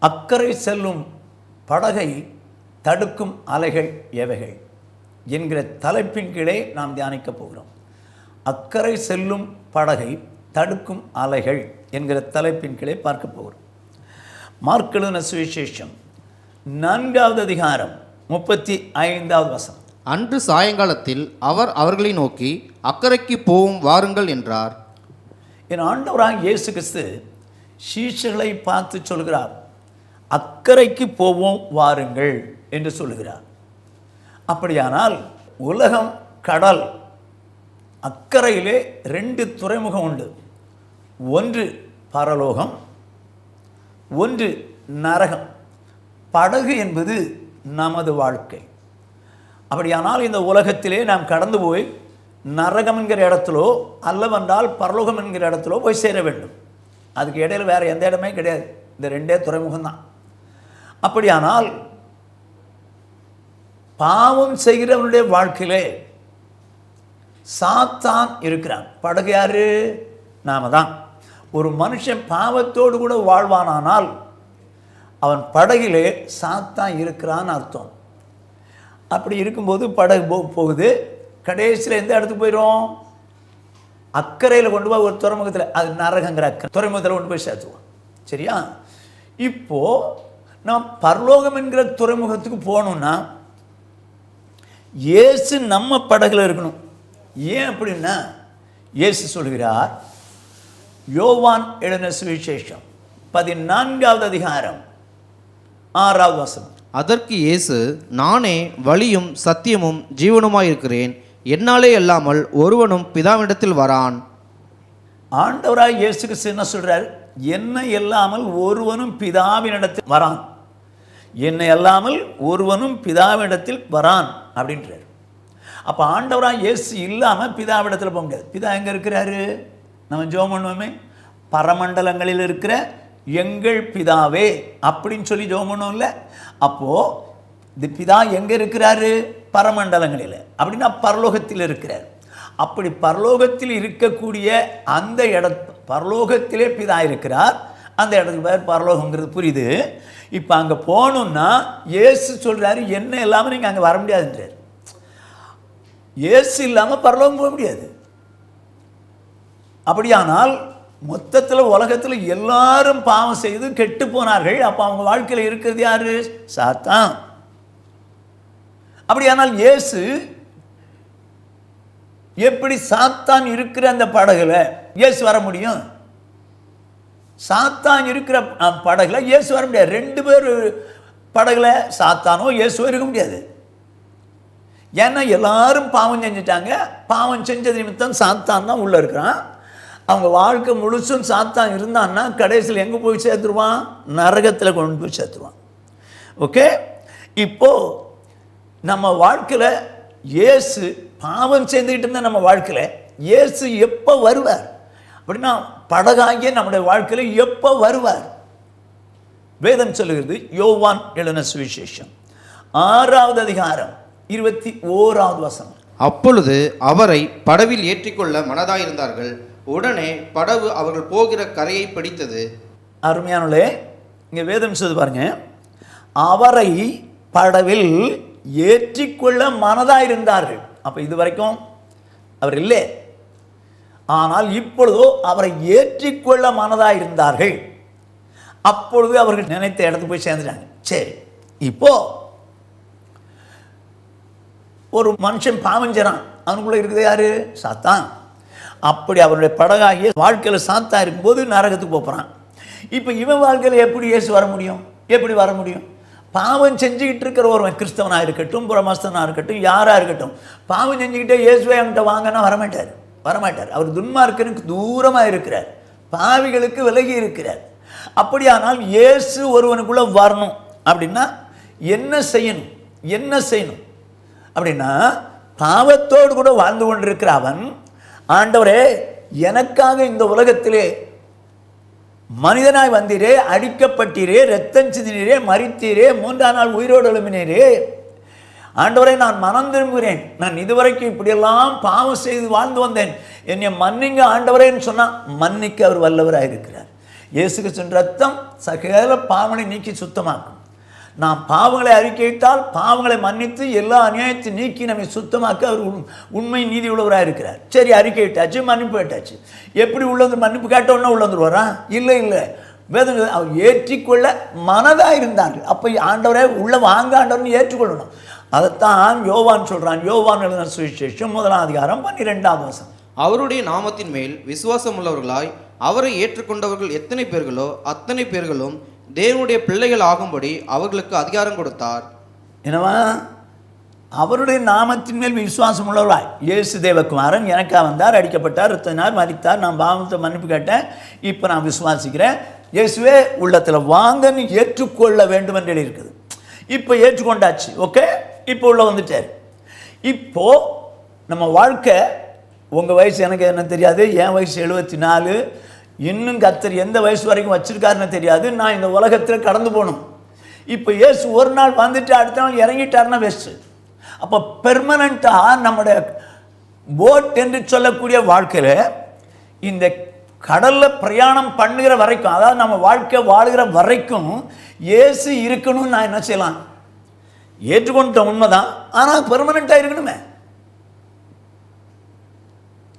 அக்கறை செல்லும் படகை தடுக்கும் அலைகள் எவைகள் என்கிற தலைப்பின் கீழே நாம் தியானிக்கப் போகிறோம். அக்கறை செல்லும் படகை தடுக்கும் அலைகள் என்கிற தலைப்பின் கீழே பார்க்க போகிறோம். மார்க் எழுதின சுவிசேஷம் 4வது அதிகாரம் 35வது வசனம். அன்று சாயங்காலத்தில் அவர் அவர்களை நோக்கி, அக்கறைக்கு போவும் வாருங்கள் என்றார். என் ஆண்டவராக இயேசு கிறிஸ்து சீஷர்களை பார்த்து சொல்கிறார், அக்கறைக்கு போவோம் வாருங்கள் என்று சொல்லுகிறார். அப்படியானால் உலகம் கடல், அக்கறையிலே 2 துறைமுகம் உண்டு. ஒன்று பரலோகம், ஒன்று நரகம். படகு என்பது நமது வாழ்க்கை. அப்படியானால் இந்த உலகத்திலே நாம் கடந்து போய் நரகம் என்கிற இடத்திலோ அல்லவென்றால் பரலோகம் என்கிற இடத்திலோ போய் சேர வேண்டும். அதுக்கு இடையில் வேறு எந்த இடமே கிடையாது. இந்த 2 துறைமுகம்தான். அப்படியானால் பாவம் செய்கிறவனுடைய வாழ்க்கையிலே சாத்தான் இருக்கிறான். படகு யாரு? நாம தான். ஒரு மனுஷன் பாவத்தோடு கூட வாழ்வானானால் அவன் படகிலே சாத்தான் இருக்கிறான்னு அர்த்தம். அப்படி இருக்கும்போது படகு போகுது, கடைசியில் எந்த இடத்துக்கு போயிடும்? அக்கறையில் கொண்டு போய் ஒரு துறைமுகத்தில், அது நரகங்கிற அக்கறை துறைமுகத்தில் கொண்டு போய் சேர்த்துவோம். சரியா? இப்போது நாம் பரலோகம் என்கிற துறைமுகத்துக்கு போகணுன்னா இயேசு நம்ம படகுல இருக்கணும். ஏன் அப்படின்னா இயேசு சொல்கிறார், யோவான் எழுதின சுவிசேஷம் 14வது அதிகாரம் 6வது வசனம். அதற்கு இயேசு, நானே வழியும் சத்தியமும் ஜீவனுமாயிருக்கிறேன், என்னாலே அல்லாமல் ஒருவனும் பிதாவினிடத்தில் வரான். ஆண்டவராக இயேசு கிறிஸ்து என்ன சொல்றார்? என்னை அல்லாமல் ஒருவனும் பிதாவினிடத்தில் வரான். என்னை அல்லாமல் ஒருவனும் பிதாவினிடத்தில் வரான் அப்படின்றார். அப்போ ஆண்டவராக இயேசு இல்லாமல் பிதாவிடத்தில் போக முடியாது. பிதா எங்கே இருக்கிறாரு? நம்ம ஜெபம் பண்ணுவோமே, பரமண்டலங்களில் இருக்கிற எங்கள் பிதாவே அப்படின்னு சொல்லி ஜெபம் பண்ணுவோம்ல. அப்போது இந்த பிதா எங்கே இருக்கிறாரு? பரமண்டலங்களில். அப்படின்னா பரலோகத்தில் இருக்கிறார். அப்படி பரலோகத்தில் இருக்கக்கூடிய அந்த பரலோகத்திலே பிதா இருக்கிறார். அந்த இடத்துக்கு பேர் பரலோகங்கிறது புரியுது. இப்போ அங்கே போகணுன்னா இயேசு சொல்கிறாரு, என்ன இல்லாமல் நீங்கள் அங்கே வர முடியாதுன்றார். இயேசு இல்லாமல் பரலோகம் போக முடியாது. அப்படியானால் மொத்தத்தில் உலகத்தில் எல்லாரும் பாவம் செய்து கெட்டு போனார்கள். அப்போ அவங்க வாழ்க்கையில் இருக்கிறது யாரு? சாத்தான். அப்படியானால் இயேசு எப்படி சாத்தான் இருக்கிற அந்த படகுல இயேசு வர முடியும்? சாத்தான் இருக்கிற படகுல இயேசு வர முடியாது. 2 பேர் படகுல சாத்தானோ இயேசுவோ இருக்க முடியாது. ஏன்னா எல்லாரும் பாவம் செஞ்சுட்டாங்க. பாவம் செஞ்சது நிமித்தம் சாத்தான் தான் உள்ளே இருக்கிறான். அவங்க வாழ்க்கை முழுசும் சாத்தான் இருந்தான்னா கடைசியில் எங்கே போய் சேர்த்துருவான்? நரகத்தில் கொண்டு போய் சேர்த்துருவான். ஓகே, இப்போது நம்ம வாழ்க்கையில் இயேசு பாவம் செய்துக்கிட்டு இருந்தால் நம்ம வாழ்க்கையில் இயேசு எப்போ வருவார் அப்படின்னா படகாகிய நம்முடைய வாழ்க்கையில் எப்போ வருவார்? வேதம் சொல்லுகிறது, யோவான் எழுதின சுவிசேஷம் 6வது அதிகாரம் 21வது வசனம். அப்பொழுது அவரை படவில் ஏற்றிக்கொள்ள மனதாயிருந்தார்கள். உடனே படகு அவர்கள் போகிற கரையை பிடித்தது. அருமையானே, இங்கே வேதம் சொல்லுது பாருங்க, அவரை படவில் ஏற்றிக்கொள்ள மனதாயிருந்தார்கள். அப்போ இது வரைக்கும் அவர் இல்லை, ஆனால் இப்பொழுதோ அவரை ஏற்றிக்கொள்ள மனதாயிருந்தார்கள். அப்பொழுது அவர்கள் நினைத்த இடத்துக்கு போய் சேர்ந்துட்டாங்க. சரி, இப்போ ஒரு மனுஷன் பாவம் செய்றான், அவனுக்குள்ள இருக்குது யாரு? சாத்தான். அப்படி அவருடைய படகாகிய வாழ்க்கையில் சாத்தான் இருக்கும்போது நரகத்துக்கு போகிறான். இப்போ இவன் வாழ்க்கையில் எப்படி இயேசு வர முடியும்? எப்படி வர முடியும்? பாவம் செஞ்சுக்கிட்டு இருக்கிற ஒருவன், கிறிஸ்தவனாக இருக்கட்டும், புறமஸ்தனாக இருக்கட்டும், யாராக இருக்கட்டும், பாவம் செஞ்சுக்கிட்டே இயேசுவை அவன்கிட்ட வாங்கன்னா வரமாட்டார். அவர் துன்மார்க்கனுக்கு தூரமாக இருக்கிறார், பாவிகளுக்கு விலகி இருக்கிறார். அப்படியானால் இயேசு ஒருவனுக்குள்ளே வரணும் அப்படின்னா என்ன செய்யணும் அப்படின்னா, பாவத்தோடு கூட வாழ்ந்து கொண்டிருக்கிற அவன், ஆண்டவரே எனக்காக இந்த உலகத்திலே மனிதனாய் வந்தீரே, அடிக்கப்பட்டீரே, இரத்தம் சிந்தினீரே, மரித்தீரே, 3ஆம் நாள் உயிரோடு எழுப்பினீரே, ஆண்டவரை நான் மனம் திரும்புகிறேன், நான் இதுவரைக்கும் இப்படியெல்லாம் பாவம் செய்து வாழ்ந்து வந்தேன், என்னை மன்னிங்க ஆண்டவரேன்னு சொன்னால் மன்னிக்க அவர் வல்லவராக இருக்கிறார். இயேசு கிறிஸ்துவின் ரத்தம் சகல பாவங்களை நீக்கி சுத்தமாக்கும். நாம் பாவங்களை அறிக்கையிட்டால் பாவங்களை மன்னித்து எல்லா அநியாயத்தை நீக்கி நம்மை சுத்தமாக்க அவர் உண்மை நீதி உள்ளவராக இருக்கிறார். சரி, அறிக்கையிட்டாச்சு, மன்னிப்பு கேட்டாச்சு. எப்படி உள்ளது? மன்னிப்பு கேட்டோன்னா உள்ள வந்துருவாரா? இல்லை இல்லை, வேதனை அவர் ஏற்றிக்கொள்ள மனதாக இருந்தார்கள். அப்போ ஆண்டவரே உள்ள வாங்க ஆண்டவர்னு ஏற்றுக்கொள்ளணும். அதைத்தான் யோவான் சொல்கிறான். யோவான் எழுதின சுவிசேஷம் 1:12 அவருடைய நாமத்தின் மேல் விசுவாசம் உள்ளவர்களாய் அவரை ஏற்றுக்கொண்டவர்கள் எத்தனை பேர்களோ அத்தனை பேர்களும் தேவனுடைய பிள்ளைகள் ஆகும்படி அவர்களுக்கு அதிகாரம் கொடுத்தார். என்னவா? அவருடைய நாமத்தின் மேல் விசுவாசம் உள்ளவர்களாய். இயேசு தேவகுமாரன் எனக்காக வந்தார், அடிக்கப்பட்டார், ரத்தத்தினார், மரித்தார், நான் பாவத்தை மன்னிப்பு கேட்டேன், இப்போ நான் விசுவாசிக்கிறேன், இயேசுவே உள்ளத்தில் வாங்கன்னு ஏற்றுக்கொள்ள வேண்டும் என்று இருக்குது. இப்போ ஏற்றுக்கொண்டாச்சு. ஓகே, இப்போ உள்ள வந்துட்டார். இப்போ நம்ம வாழ்க்கை, உங்கள் வயசு எனக்கு என்ன தெரியாது, என் வயசு 74, இன்னும் கர்த்தர் எந்த வயசு வரைக்கும் வச்சிருக்காருன்னு தெரியாது. நான் இந்த உலகத்தில் கடந்து போகணும். இப்போ இயேசு ஒரு நாள் வந்துட்டு அடுத்த நாள் இறங்கிட்டாருன்னா வெஸ்ட்டு. அப்போ பெர்மனண்ட்டாக நம்முடைய போட் என்று சொல்லக்கூடிய வாழ்க்கையில் இந்த கடலில் பிரயாணம் பண்ணுகிற வரைக்கும், அதாவது நம்ம வாழ்க்கை வாழ்கிற வரைக்கும் இயேசு இருக்கணும்னு நான் என்ன செய்யலாம்? ஏற்றுக்கொண்ட உண்மைதான், ஆனால் பெர்மனண்ட்டாக இருக்கணுமே.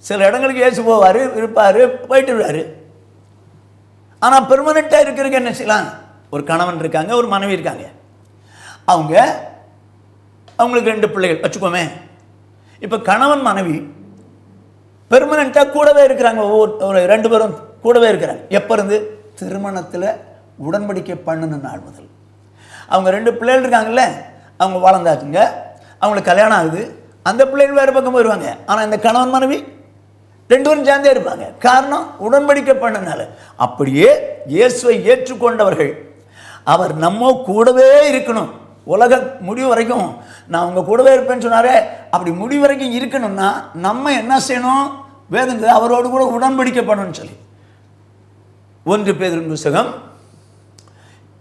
சில இடங்களுக்கு இயேசு போவார், இருப்பார், போயிட்டு விடுவார். ஆனால் பெர்மனண்ட்டாக இருக்கிறதுக்கு என்ன செய்யலாம்? ஒரு கணவன் இருக்காங்க, ஒரு மனைவி இருக்காங்க. அவங்களுக்கு 2 பிள்ளைகள் வச்சுக்கோமே. இப்போ கணவன் மனைவி பெர்மனண்ட்டாக கூடவே இருக்கிறாங்க. ஒரு 2 பேரும் கூடவே இருக்கிறாங்க. எப்போ இருந்து? திருமணத்தில் உடன்படிக்கை பண்ணின நாள் முதல். அவங்க 2 பிள்ளைகள் இருக்காங்கல்ல, அவங்க வளர்ந்தாச்சுங்க, அவங்களுக்கு கல்யாணம் ஆகுது. அந்த பிள்ளைகள் வேறு பக்கம் போயிடுவாங்க. ஆனால் இந்த கணவன் மனைவி 2 பேரும் சேர்ந்தே இருப்பாங்க. காரணம், உடன்படிக்கை பண்ணனால. அப்படியே இயேசுவை ஏற்றுக்கொண்டவர்கள் அவர் நம்ம கூடவே இருக்கணும். உலக முடிவு வரைக்கும் நான் உங்கள் கூடவே இருப்பேன்னு சொன்னாரே, அப்படி முடிவு வரைக்கும் இருக்கணும்னா நம்ம என்ன செய்யணும்? வேதங்க அவரோடு கூட உடன்படிக்கை பண்ணணும்னு சொல்லி 1 பேதுரு புத்தகம்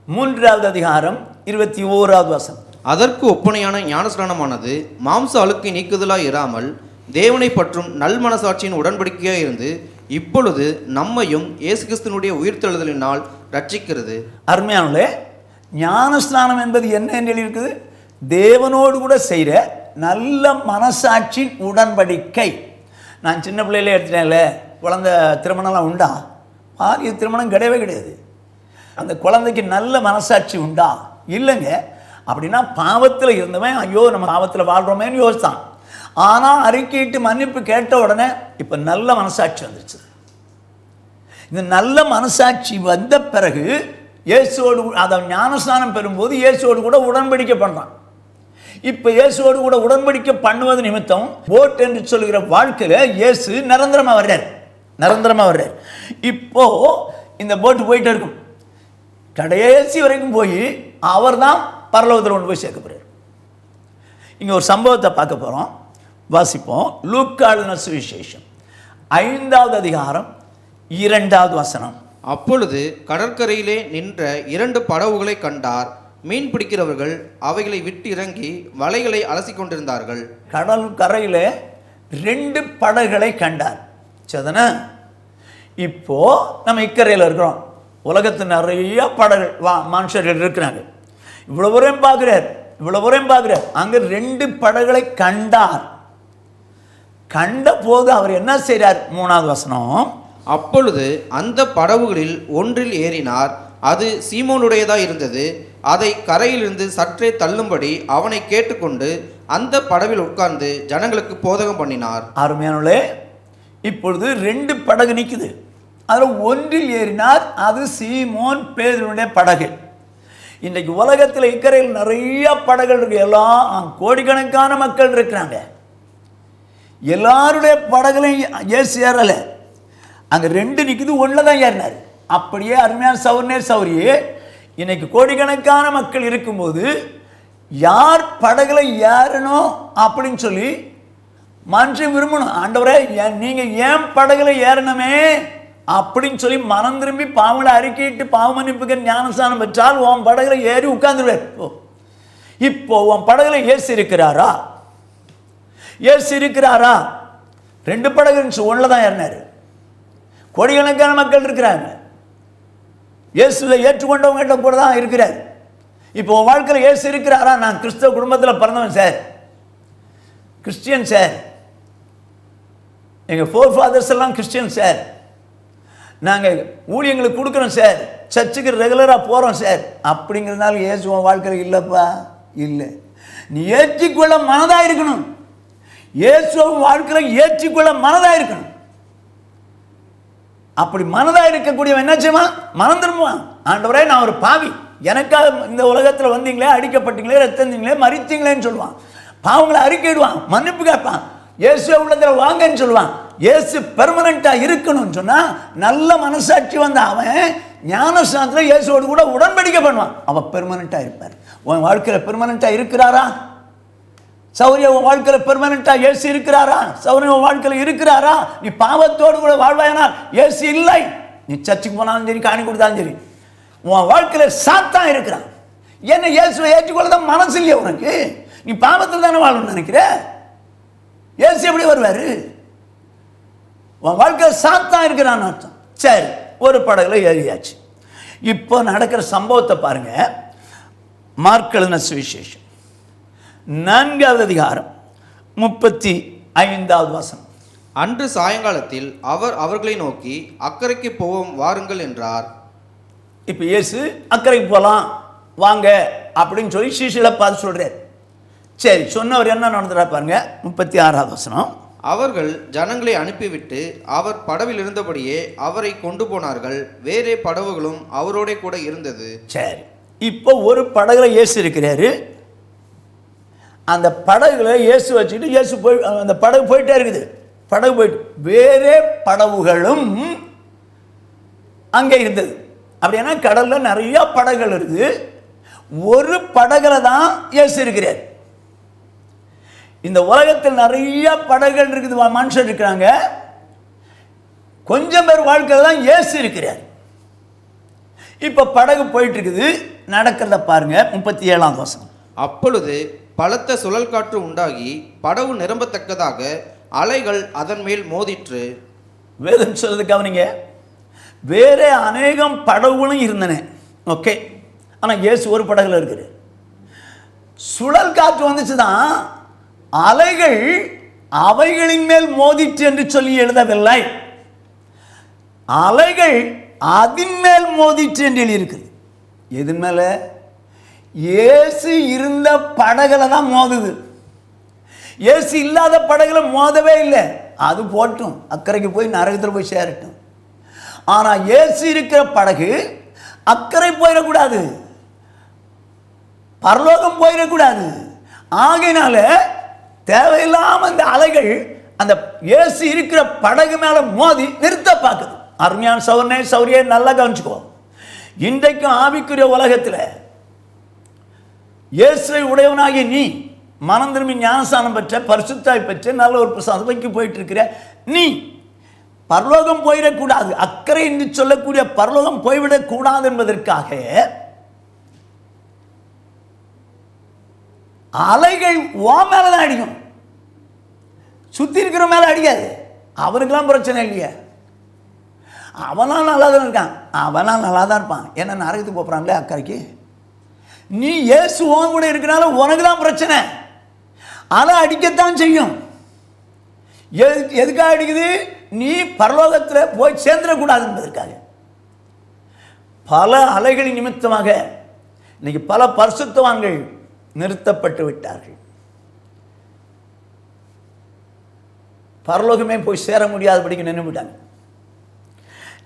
3:21 அதற்கு ஒப்பனையான ஞானஸ்நானமானது மாம்ச அழுக்கை நீக்குதலாய் இராமல் தேவனை பற்றும் நல் மனசாட்சியின் உடன்படிக்கையாக இருந்து இப்பொழுது நம்மையும் இயேசு கிறிஸ்துவினுடைய உயிர்த்தெழுதலினால் ரட்சிக்கிறது. அருமையானே, ஞானஸ்நானம் என்பது என்ன என்று இருக்குது? தேவனோடு கூட செய்கிற நல்ல மனசாட்சியின் உடன்படிக்கை. நான் சின்ன பிள்ளையிலே எடுத்துட்டேன்ல, குழந்தை திருமணம்லாம் உண்டா? பாரிய திருமணம் கிடையவே கிடையாது. அந்த குழந்தைக்கு நல்ல மனசாட்சி உண்டா? இல்லைங்க. அப்படின்னா பாவத்தில் இருந்தவன் ஐயோ நம்ம பாவத்தில் வாழ்கிறோமேன்னு யோசித்தான். ஆனால் அறிக்கையிட்டு மன்னிப்பு கேட்ட உடனே இப்போ நல்ல மனசாட்சி வந்துருச்சு. இந்த நல்ல மனசாட்சி வந்த பிறகு இயேசுவோடு அதை ஞானஸ்நானம் பெறும்போது இயேசுவோடு கூட உடன்படிக்கை பண்ணுறான். இப்போ இயேசுவோடு கூட உடன்படிக்கை பண்ணுவது நிமித்தம் போட் என்று சொல்கிற வாழ்க்கையில் இயேசு நிரந்தரமாக வர்றார். இப்போ இந்த போட்டு போயிட்டே இருக்கும், கடைசி வரைக்கும் போய் அவர் தான் பரலோகத்தில் கொண்டு போய் சேர்க்க போகிறார். இங்கே ஒரு சம்பவத்தை பார்க்க போகிறோம், வாசிப்போம். லூக்கா எழுதின சுவிசேஷம் 5:2. அப்பொழுது கடற்கரையிலே நின்ற 2 படவுகளை கண்டார். மீன் பிடிக்கிறவர்கள் அவைகளை விட்டு இறங்கி வலைகளை அலசி கொண்டிருந்தார்கள். கடல் கரையில் 2 படகுகளை கண்டார். சரிதானே? இப்போ நம்ம இக்கரையில் இருக்கிறோம். உலகத்தில் நிறைய படகுகள் மனுஷர்கள் இருக்கிறாங்க. இவ்வளோ வரையும் பார்க்குறார். அங்கே 2 படகுகளை கண்டார். கண்ட போது அவர் என்ன செய்கிறார்? 3 அப்பொழுது அந்த படவுகளில் ஒன்றில் ஏறினார். அது சீமோனுடையதாக இருந்தது. அதை கரையிலிருந்து சற்றே தள்ளும்படி அவனை கேட்டுக்கொண்டு அந்த படவில் உட்கார்ந்து ஜனங்களுக்கு போதகம் பண்ணினார். அருமையானே, இப்பொழுது 2 படகு நிற்குது. அதில் ஒன்றில் ஏறினார். அது சீமோன் பேதுருடைய படகு. இன்றைக்கு உலகத்தில் இக்கரையில் நிறைய படகுகள் இருக்கு. எல்லாம் கோடிக்கணக்கான மக்கள் இருக்கிறாங்க. எல்லாருடைய படகுலையும் இயேசு ஏறலை. அங்கே 2 நிற்குது, ஒன்றில் தான் ஏறினார். அப்படியே அருமையான சௌரியே, இன்னைக்கு கோடிக்கணக்கான மக்கள் இருக்கும்போது யார் படகுல ஏறணும் அப்படின்னு சொல்லி மனுஷன் விரும்பணும். ஆண்டவரே, நீங்கள் ஏன் படகுல ஏறணுமே அப்படின்னு சொல்லி மனம் திரும்பி பாவங்களை அறிக்கையிட்டு பாவ மன்னிப்புக்கு ஞானஸ்நானம் பெற்றால் உன் படகுல ஏறி உட்கார்ந்துருவார். இப்போ உன் படகுல இயேசு இருக்கிறாரா? 2 படகு இருந்துச்சு, ஒன்றில் தான் ஏறினார். கோடிக்கணக்கான மக்கள் இருக்கிறாங்க. இயேசுவை ஏற்றுக்கொண்டவங்ககிட்ட கூட தான் இருக்கிறார். இப்போ உன் வாழ்க்கையில் இயேசு இருக்கிறாரா? நான் கிறிஸ்தவ குடும்பத்தில் பிறந்தவன் சார், கிறிஸ்டியன் சார், எங்கள் ஃபோர் ஃபாதர்ஸ் எல்லாம் கிறிஸ்டியன் சார், நாங்கள் ஊழியங்களுக்கு கொடுக்குறோம் சார், சர்ச்சுக்கு ரெகுலராக போகிறோம் சார் அப்படிங்கிறதுனால இயேசு உன் வாழ்க்கையில் இல்லைப்பா, இல்லை. நீ ஏற்றிக்கொள்ள மனதாக இருக்கணும். இயேசுவை வாழ்க்கையில் ஏற்றிக்கொள்ள மனதாக இருக்கணும். அப்படி மனதாக இருக்கக்கூடியவன் என்ன செய்வான்? மனம் திரும்புவான். ஆண்டவரே, நான் ஒரு பாவி, எனக்காக இந்த உலகத்தில் வந்தீங்களே, அடிக்கப்பட்டீங்களே, ரத்தந்தீங்களே, மறித்தீங்களேன்னு சொல்லுவான். பாவங்களை அறிக்கையிடுவான், மன்னிப்பு கேட்பான், இயேசுவை உள்ளத்தில் வாங்கன்னு சொல்லுவான். இயேசு பெர்மனண்ட்டாக இருக்கணும்னு சொன்னால் நல்ல மனசாட்சி வந்த அவன் ஞானஸ்நானத்தில் இயேசுவோடு கூட உடன்படிக்கை பண்ணுவான். அவன் பெர்மனண்ட்டாக இருப்பார். உன் வாழ்க்கையில் பெர்மனண்ட்டாக இருக்கிறாரா? சௌரிய உன் வாழ்க்கையில் பெர்மனண்ட்டாக இயேசு இருக்கிறாரா? சௌரிய உன் வாழ்க்கையில் இருக்கிறாரா? நீ பாவத்தோடு கூட வாழ்வாயினால் இயேசு இல்லை. நீ சர்ச்சுக்கு போனாலும் சரி, காணி கொடுத்தாலும் சரி, உன் வாழ்க்கையில் சாத்தான் இருக்கிறான். என்ன இயேசுவை ஏற்றுக்கொள்ளதான் மனசு இல்லையா உனக்கு? நீ பாவத்தில் தானே வாழணும்னு நினைக்கிற. இயேசு எப்படி வருவார்? உன் வாழ்க்கையில் சாத்தான் இருக்கிறான்னு அர்த்தம். சரி, ஒரு படகுல ஏறியாச்சு. இப்போ நடக்கிற சம்பவத்தை பாருங்க. மார்க் எழுதின சுவிசேஷம் 4வது அதிகாரம் 35வது வசனம். அன்று சாயங்காலத்தில் அவர் அவர்களை நோக்கி, அக்கறைக்கு போவோம் வாருங்கள் என்றார். இப்போ இயேசு அக்கறைக்கு போகலாம் வாங்க அப்படின்னு சொல்லி சீஷிகளை பார்த்து சொல்றார். சரி, சொன்னவர் என்ன நடந்துடா பாருங்க. 36வது வசனம். அவர்கள் ஜனங்களை அனுப்பிவிட்டு அவர் படவில் இருந்தபடியே அவரை கொண்டு போனார்கள். வேறே படவுகளும் அவரோட கூட இருந்தது. சரி, இப்போ ஒரு படகுல இயேசு இருக்கிறாரு. அந்த படகுல இயேசு வச்சுட்டு இயேசு போய் அந்த படகு போயிட்டே இருக்குது. படகு போயிட்டு வேறே படகுகளும் அங்கே இருந்தது. அப்படின்னா கடல்ல நிறைய படகுகள் இருக்குது. ஒரு படகுல தான் இயேசு இருக்கிறார். இந்த உலகத்தில் நிறைய படகுகள் இருக்குது, மனுஷன் இருக்கிறாங்க. கொஞ்சம் பேர் வாழ்க்கையில் தான் இயேசு இருக்கிறார். இப்போ படகு போயிட்டு இருக்குது. நடக்கிறத பாருங்க. 37வது வசனம். அப்பொழுது பலத்த சுழல் காற்று உண்டாகி படகு நிரம்பத்தக்கதாக அலைகள் அதன் மேல் மோதிற்று. வேதம் சொல்றது கவனிங்க. வேற அநேகம் படகுகளும் இருந்தன, ஓகே. ஆனால் இயேசு ஒரு படகுல இருக்கிறார். சுழல் காற்று வந்துச்சு தான், அலைகள் அவைகளின் மேல் மோதிற்று என்று சொல்லி எழுதவில்லை. அலைகள் அதன் மேல் மோதிற்று என்று எழுதியிருக்குது. எது மேல? இயேசு இருந்த படகுல தான் மோதுது. இயேசு இல்லாத படகுல மோதவே இல்லை. அது போட்டும், அக்கறைக்கு போய் நரகத்தில் போய் சேரட்டும். ஆனால் இயேசு இருக்கிற படகு அக்கறை போயிடக்கூடாது, பரலோகம் போயிடக்கூடாது. ஆகையினால தேவையில்லாம இந்த அலைகள் அந்த இயேசு இருக்கிற படகு மேல மோதி நிறுத்த பார்க்குது. அருமையான சௌரனே சௌரியே, நல்லா கவனிச்சுக்கோ. இன்றைக்கும் ஆவிக்குரிய உலகத்தில் இயேசுவை உடையவனாகி நீ மனம் திரும்பி ஞானஸ்நானம் பெற்ற, பரிசுத்தாய் பெற்ற, நல்ல ஒரு சபைக்கு போயிட்டு இருக்கிற நீ பரலோகம் போயிடக்கூடாது, அக்கறை என்று சொல்லக்கூடிய பரலோகம் போய்விடக் கூடாது என்பதற்காக அலைகள் ஓ மேலதான் அடிக்கும், சுத்தி இருக்கிற மேல அடிக்காது. அவனுக்கெல்லாம் பிரச்சனை இல்லையே, அவனாம் நல்லா தான் இருக்கான், அவனாம் நல்லா தான் இருப்பான். ஏன்னா நரகத்துக்கு போறாங்களே அக்கறைக்கு. நீ இயேசு உன் கூட இருக்கிறனால உனக்கு தான் பிரச்சனை. அலை அடிக்கத்தான் செய்யும். எதுக்காக அடிக்குது? நீ பரலோகத்தில் போய் சேர்ந்துடக்கூடாது என்பதற்காக. பல அலைகளின் நிமித்தமாக இன்னைக்கு பல பரிசுத்தவான்கள் நிறுத்தப்பட்டு விட்டார்கள். பரலோகமே போய் சேர முடியாதபடிக்கு நின்று விட்டாங்க.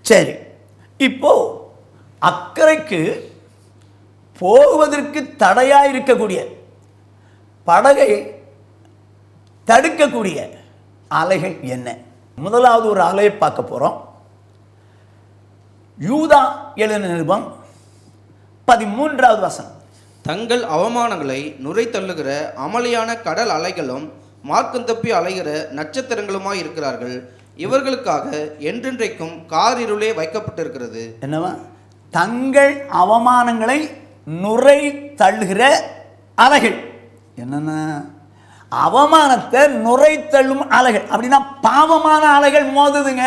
சரி, இப்போ அக்கறைக்கு போவதற்கு தடையாக இருக்கக்கூடிய, படகை தடுக்கக்கூடிய அலைகள் என்ன? முதலாவது ஒரு அலையை பார்க்க போறோம். யூதா எழுதின நிருபம் 13வது வசனம். தங்கள் அவமானங்களை நுரை தள்ளுகிற அமளியான கடல் அலைகளும் மார்க்கம் தப்பி அலைகிற நட்சத்திரங்களுமாய் இருக்கிறார்கள். இவர்களுக்காக என்றென்றைக்கும் காரிருளே வைக்கப்பட்டிருக்கிறது. என்னவா? தங்கள் அவமானங்களை நுரை தள்ளுகிற அலைகள். என்னென்ன? அவமானத்தை நுரை தள்ளும் அலைகள். அப்படின்னா பாவமான அலைகள் மோதுதுங்க,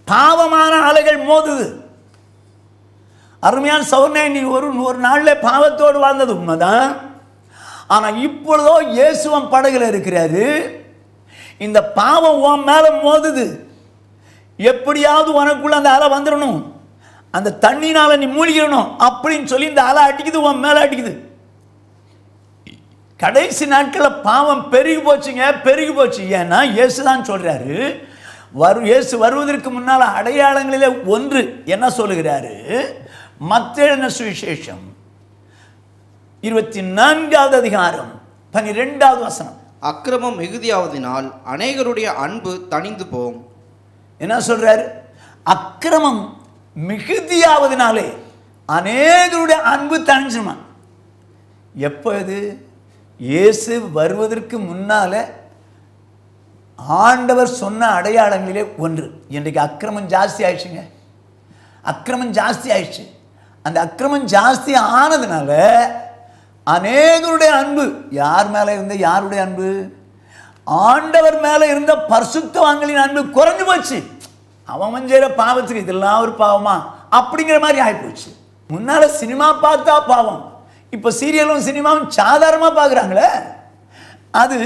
பாவமான அலைகள் மோதுது. அருமையான சௌர்ணே, நீ ஒரு நாளில் பாவத்தோடு வாழ்ந்தது உண்மைதான். ஆனால் இப்பொழுதோ இயேசுவன் படகுல இருக்கிறாரு. இந்த பாவம் உன் மேலே மோதுது. எப்படியாவது உனக்குள்ள அந்த அலை வந்துடணும், அந்த தண்ணினால நீ மூழ்கிடணும் அப்படின்னு சொல்லி இந்த அலை அடிக்குது, உன் மேலே அடிக்குது. கடைசி நாட்களில் பாவம் பெருகி போச்சுங்க, பெருகி போச்சு. ஏன்னா இயேசு தான் சொல்றாரு, இயேசு வருவதற்கு முன்னால் அடையாளங்களிலே ஒன்று என்ன சொல்லுகிறாரு? மத்தேயு சுவிசேஷம் 24வது அதிகாரம் 12வது வசனம். அக்கிரமம் மிகுதியாவதினால் அநேகருடைய அன்பு தணிந்து போம். என்ன சொல்றாரு? அக்கிரமம் மிகுதியாவதினாலே அநேகருடைய அன்பு தணிஞ்சுமா. எப்போ இது? இயேசு வருவதற்கு முன்னால ஆண்டவர் சொன்ன அடையாளங்களிலே ஒன்று. இன்றைக்கு அக்கிரமம் ஜாஸ்தி ஆயிடுச்சுங்க, அக்கிரமம் ஜாஸ்தி ஆயிடுச்சு. அந்த அக்கிரமம் ஜாஸ்தி ஆனதுனால அநேகருடைய அன்பு யார் மேலே இருந்த, யாருடைய அன்பு? ஆண்டவர் மேலே இருந்த பரிசுத்தவான்களின் அன்பு குறைஞ்சு போச்சு. அவன் செய்கிற பாவத்துக்கு இதெல்லாம் ஒரு பாவமா அப்படிங்கிற மாதிரி ஆகிப்போச்சு. முன்னால சினிமா பார்த்தா பாவம், இப்போ சீரியலும் சினிமாவும் சாதாரணமாக பார்க்குறாங்களே. அது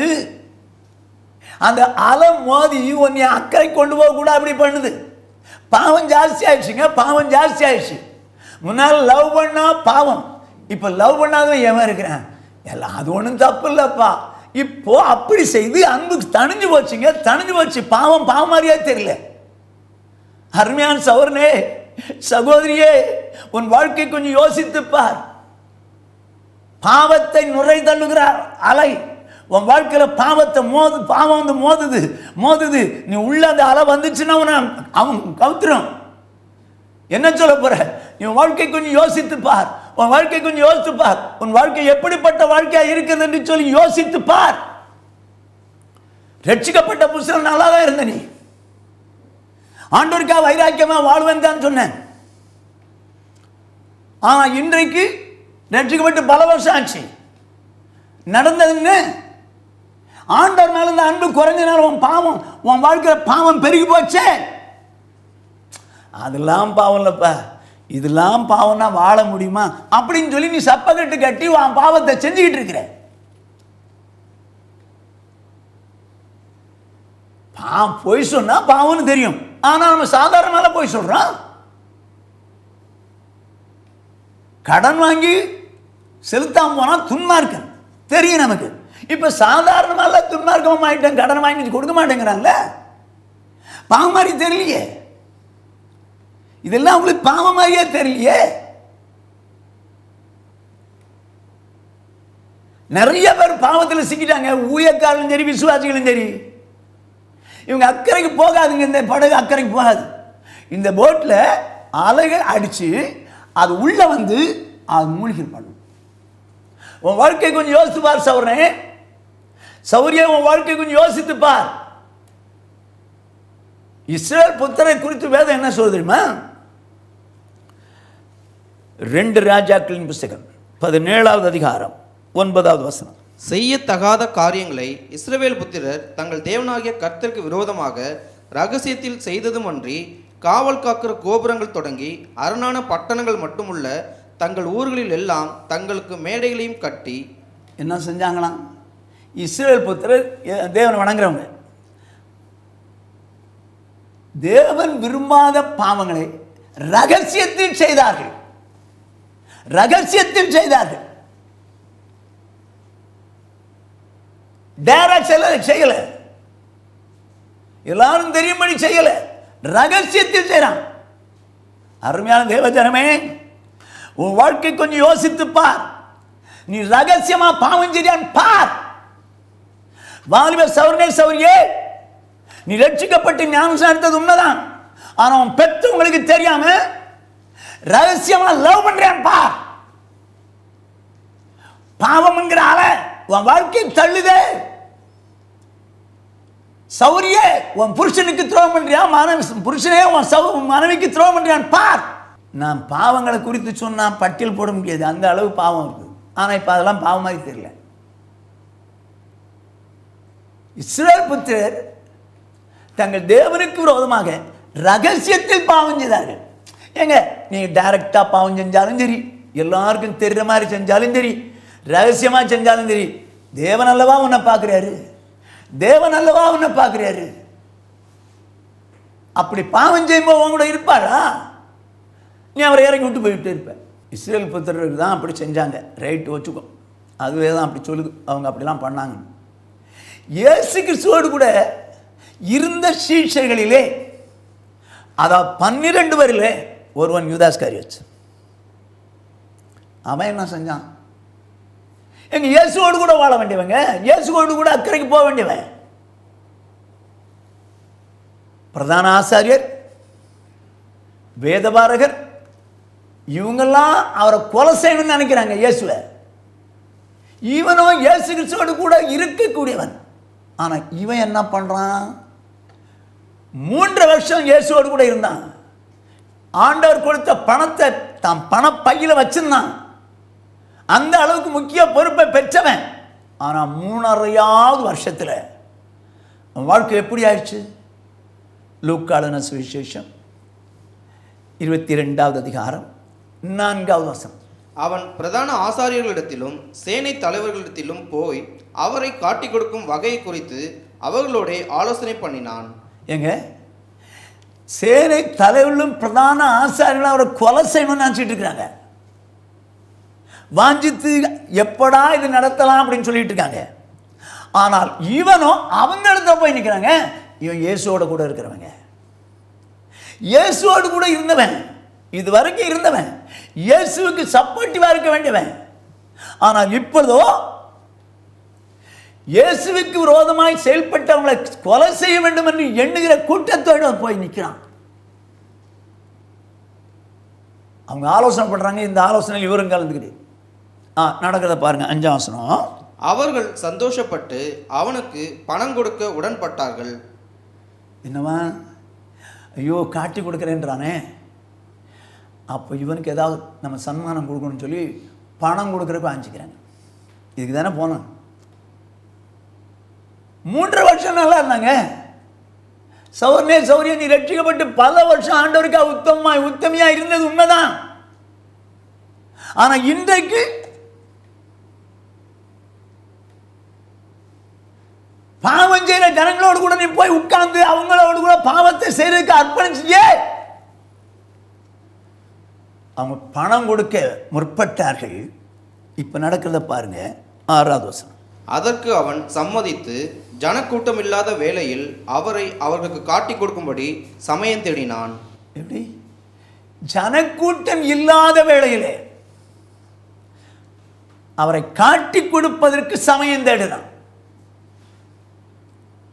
அந்த அலை மோதி உன்னை அக்கறை கொண்டு போக கூட அப்படி பண்ணுது. பாவம் ஜாஸ்தி ஆயிடுச்சுங்க, பாவம் ஜாஸ்தி ஆயிடுச்சு. முன்னால் லவ் பண்ணா பாவம், இப்போ லவ் பண்ணாதவன் எவன் இருக்கிறான்? எல்லாம் அது ஒன்றும் தப்பு இல்லைப்பா. இப்போ அப்படி செய்து அன்பு தணிஞ்சு போச்சுங்க, தணிஞ்சு போச்சு. பாவம் பாவம் மாதிரியே தெரியல. அருமையான சகோதரனே, சகோதரியே, உன் வாழ்க்கை கொஞ்சம் யோசித்துப்பார். பாவத்தை நுரை தள்ளுகிறார் அலை உன் வாழ்க்கையில். பாவத்தை பாவம் வந்து மோதுது. நீ உள்ள அந்த அலை வந்துச்சுன்னா அவன் கவுத்துரும். என்ன சொல்ல போற? உன் வாழ்க்கை கொஞ்சம் யோசித்துப்பார். உன் வாழ்க்கை கொஞ்சம் யோசித்துப்பார். உன் வாழ்க்கை எப்படிப்பட்ட வாழ்க்கையா இருக்குது என்று சொல்லி யோசித்துப்பார். ரட்சிக்கப்பட்ட புருஷன் நல்லா தான் இருந்த நீ, ஆண்டவருக்கா வைராக்கியமா வாழ்வேன் தான் சொன்னேன். ஆனா இன்றைக்கு ரட்சிக்கப்பட்டு பல வருஷம் ஆச்சு. நடந்ததுன்னு ஆண்டவர் மேல இந்த அன்பு குறைஞ்சனால உன் பாவம், உன் வாழ்க்கையில் பாவம் பெருகி போச்சே. அதெல்லாம் பாவம் இல்லப்பா, இதெல்லாம் பாவம்னா வாழ முடியுமா அப்படின்னு சொல்லி நீ சப்பக்கட்டு கட்டி உன் பாவத்தை செஞ்சுக்கிட்டு இருக்கிற. பொய் சொன்னா பாவம்னு தெரியும், ஆனா நம்ம சாதாரண போய் சொல்றோம். கடன் வாங்கி செலுத்தாம போனா துன்மார்க்கம் தெரியும் நமக்கு. இப்ப சாதாரணமாக துன்மார்க்கம் ஆயிட்டேன், கடன் வாங்கி கொடுக்க மாட்டேங்கிறான்ல, பாவம் மாதிரி தெரியலையே. இதெல்லாம் உங்களுக்கு பாவம் மாதிரியே தெரியலையே. நிறைய பேர் பாவத்தில் சிக்கிட்டாங்க, ஊழியக்காரர்களும் சரி விசுவாசிகளும் சரி. இவங்க அக்கறைக்கு போகாதுங்க, இந்த படகு அக்கறைக்கு போகாது. இந்த போட்டில் அலைகள் அடிச்சு அது உள்ள வந்து அது மூழ்கி பண்ணும். உன் வாழ்க்கை கொஞ்சம் யோசித்து பார் சௌரனே, சௌரியா, உன் வாழ்க்கை கொஞ்சம் யோசித்து பார். இஸ்ரவேல் புத்திரை குறித்து வேதம் என்ன சொல்லுது தெரியுமா? 2 ராஜாக்களின் புத்தகம் 17வது அதிகாரம் 9வது வசனம். செய்யத்தகாத காரியங்களை இஸ்ரவேல் புத்திரர் தங்கள் தேவனாகிய கர்த்தருக்கு விரோதமாக ரகசியத்தில் செய்ததுமன்றி காவல் காக்கிற கோபுரங்கள் தொடங்கி அரணான பட்டணங்கள் மட்டுமுள்ள தங்கள் ஊர்களில் எல்லாம் தங்களுக்கு மேடைகளையும் கட்டி என்ன செஞ்சாங்களாம்? இஸ்ரவேல் புத்திரர் தேவனை வணங்குறவங்க, தேவன் விரும்பாத பாவங்களை ரகசியத்தில் செய்தார்கள். ரகசியத்தில் செய்தார்கள், செய்யல, எல்லாரும் தெரியும்படி செய்யல, ரகசியத்தில் செய்யறான். அருமையான தேவஜனமே, உன் வாழ்க்கை கொஞ்சம் யோசித்து பார். நீ ரகசியமா பாவம் செய்யான் பார். வாலிப சௌரனே, சௌரியே, நீ ரட்சிக்கப்பட்டு ஞானம் எடுத்தது உண்மைதான். ஆனா உன் பெற்று உங்களுக்கு தெரியாம ரகசியமா லவ் பண்றான் பார். பாவம் என்கிற அலை உன் வாழ்க்கை தள்ளுதே. சௌரியே, உன் புருஷனுக்கு துரோகம் பண்றியா? புருஷனே உன் மனைவிக்கு துரோகம் பண்றியான் பார். நான் பாவங்களை குறித்து சொன்னா பட்டியல் போட முடியாது, அந்த அளவு பாவம் இருக்கு. ஆனா இப்ப அதெல்லாம் பாவம் மாதிரி தெரியல. இஸ்ரவேல் புத்திரர் தங்கள் தேவனுக்கு விரோதமாக ரகசியத்தில் பாவம் செய்தார்கள். ஏங்க நீ டைரக்டாக பாவம் செஞ்சாலும் சரி, எல்லாருக்கும் தெரிகிற மாதிரி செஞ்சாலும் சரி, ரகசியமாக செஞ்சாலும் சரி, தேவன் அல்லவா உன்னை பார்க்குறாரு, தேவன் அல்லவா உன்னை பார்க்குறாரு. அப்படி பாவம் செய்யும்போது உன் கூட இருப்பாரா? நீ அவரை இறங்கி விட்டு போயிட்டு இருப்பேன். இஸ்ரேல் புத்திரருக்கு தான் அப்படி செஞ்சாங்க. ரைட்டு வச்சுக்கோ, அதுவே தான் அப்படி சொல்லுது, அவங்க அப்படிலாம் பண்ணாங்க. இயேசு கிறிஸ்துவோடு கூட இருந்த சீஷர்களிலே, அதாவது 12 பேரில் ஒருவன் யூதாஸ் காரியத். அவன் என்ன செஞ்சான்? எங்க இயேசுவோடு கூட வாழ வேண்டியவங்க, இயேசுவோடு கூட அக்கறைக்கு போக வேண்டியவன். பிரதான ஆசாரியர், வேதபாரகர், இவங்கெல்லாம் அவரை கொலை செய்யணும்னு நினைக்கிறாங்க இயேசுவை. இவனோ இயேசு கிறிஸ்துவோடு கூட இருக்கக்கூடியவன். ஆனால் இவன் என்ன பண்ணுறான்? 3 வருஷம் இயேசுவோடு கூட இருந்தான். ஆண்டவர் கொடுத்த பணத்தை தான் பணப்பையில் வச்சிருந்தான். அந்த அளவுக்கு முக்கிய பொறுப்பை பெற்றவன். ஆனால் 3.5 வருஷத்தில் அவன் வாழ்க்கை எப்படி ஆயிடுச்சு? லூக்காளுன சுவிசேஷம் 22வது அதிகாரம் 4வது வசனம். அவன் பிரதான ஆசாரியர்களிடத்திலும் சேனை தலைவர்களிடத்திலும் போய் அவரை காட்டிக் கொடுக்கும் வகையை குறித்து அவர்களோட ஆலோசனை பண்ணினான். எங்க சேனை தலைவர்களும் பிரதான ஆசாரியர்களும் அவரை கொலை செய்யணும்னு நினச்சிட்டு இருக்கிறாங்க. வாஞ்சித்து எப்படா இது நடத்தலாம் அப்படின்னு சொல்லிட்டு இருக்காங்க. ஆனால் இவனோ அவங்க இடத்துல போய் நிற்கிறாங்க. இவன் இயேசுவோட கூட இருக்கிறவங்க, இயேசுவோடு கூட இருந்தவன், இது வரைக்கும் இருந்தவன், இயேசுவுக்கு சப்போர்ட்டிவாக இருக்க வேண்டியவன். ஆனால் இப்போதோ இயேசுவுக்கு விரோதமாய் செயல்பட்டவங்களை கொலை செய்ய வேண்டும் என்று எண்ணுகிற கூட்டத்தோடு போய் நிற்கிறான். அவங்க ஆலோசனை பண்றாங்க. இந்த ஆலோசனையில் இவரும் கலந்துக்கிட்டு நடக்கிறத பாருங்க. 5ஆம் வசனம். அவர்கள் சந்தோஷப்பட்டு அவனுக்கு பணம் கொடுக்க உடன்பட்டார்கள். என்னவா? ஐயோ காட்டி கொடுக்குறேன்றானே, அப்போ இவனுக்கு ஏதாவது நம்ம சன்மானம் கொடுக்கணும்னு சொல்லி பணம் கொடுக்குறப்ப ஆஞ்சிக்கிறாங்க. இதுக்கு தானே போனோம். 3 வருஷம் நல்லா இருந்தாங்க. சௌரியம் நீ ரட்சிக்கப்பட்டு பல வருஷம் ஆண்டவருக்கா உத்தமையா இருந்தது உண்மைதான். ஆனா இன்றைக்கு பாவம் செய்யற ஜனங்களோடு கூட நீ போய் உட்கார்ந்து அவங்களோடு கூட பாவத்தை செய்யறதுக்கு அர்ப்பணிச்சியே. அவங்க பணம் கொடுக்க முற்பட்டார்கள். இப்ப நடக்கிறத பாருங்க. 6வது வசனம். அதற்கு அவன் சம்மதித்து ஜனக்கூட்டம் இல்லாத வேளையில் அவரை அவர்களுக்கு காட்டிக் கொடுக்கும்படி சமயம் தேடினான். எப்படி? ஜனக்கூட்டம் இல்லாத வேளையிலே அவரை காட்டி கொடுப்பதற்கு சமயம் தேடினான்.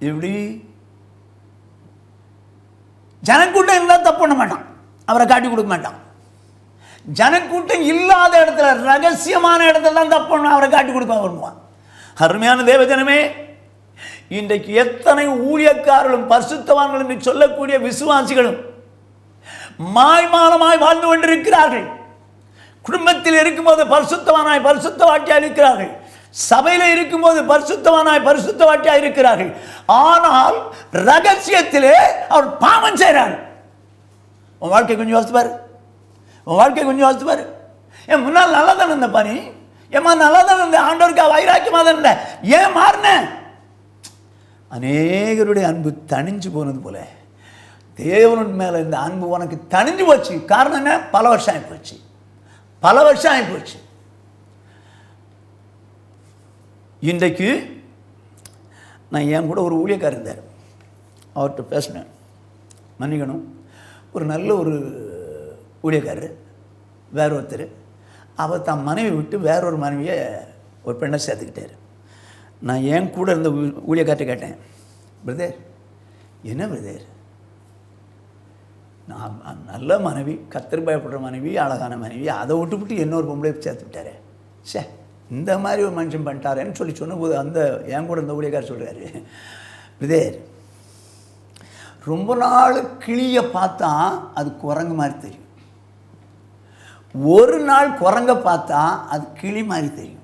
எப்படி? ஜனக்கூட்டம் இருந்தால் தப்பு பண்ண மாட்டான், அவரை காட்டி கொடுக்க மாட்டான். ஜனக்கூட்டம் இல்லாத இடத்துல, ரகசியமான இடத்துல தான் தப்பு பண்ண அவரை காட்டி கொடுக்க விரும்புவான். அருமையான தேவஜனமே, இன்றைக்கு எத்தனை ஊழியக்காரர்களும் பரிசுத்தவான்கள் என்று சொல்லக்கூடிய விசுவாசிகளும் மாய்மாலமாய் வாழ்ந்து கொண்டிருக்கிறார்கள். குடும்பத்தில் இருக்கும்போது பரிசுத்தவானாய் பரிசுத்தவாட்டியாக இருக்கிறார்கள், சபையில் இருக்கும்போது பரிசுத்தவானாய் பரிசுத்தவாட்டியாக இருக்கிறார்கள். ஆனால் ரகசியத்திலே அவர் பாவம் செய்கிறார்கள். உன் வாழ்க்கை கொஞ்சம் யோசித்து பாரு, உன் வாழ்க்கை கொஞ்சம் யோசித்து பாரு. என் முன்னால் நல்லா தானே இருந்த பாணி, ஏமா நல்லா தானே இருந்த, ஆண்டவருக்கா வைராக்கியமாக தான் இருந்த, ஏன் மாறின? அநேகருடைய அன்பு தணிஞ்சு போனது போல தேவன் மேலே இந்த அன்பு உனக்கு தணிஞ்சு போச்சு. காரணம் என்ன? பல வருஷம் ஆகி போச்சு, பல வருஷம் ஆகி போச்சு. இன்றைக்கு நான் என் கூட ஒரு ஊழியக்காரர் இருந்தார், அவர்கிட்ட பேசினேன். மன்னிக்கணும், ஒரு நல்ல ஒரு ஊழியக்காரர், வேற ஒருத்தர். அவர் தான் மனைவி விட்டு வேறொரு மனைவியை ஒரு பெண்ணை சேர்த்துக்கிட்டார். நான் என் கூட இருந்த ஊழியக்கார்ட்ட கேட்டேன், பிரதர் என்ன பிரதர், நான் நல்ல மனைவி, கத்தர் பயப்படுற மனைவி, அழகான மனைவி, அதை விட்டு இன்னொரு பொம்பளை சேர்த்து விட்டாரு, சே இந்த மாதிரி ஒரு மனுஷன் பண்ணிட்டாரேன்னு சொல்லி சொன்னபோது அந்த என் கூட இந்த ஊழியக்காரர் சொல்கிறாரு, பிரதர் ரொம்ப நாள் கிளியை பார்த்தா அது குரங்கு மாதிரி தெரியும், ஒரு நாள் குரங்க பார்த்தா அது கிளி மாதிரி தெரியும்.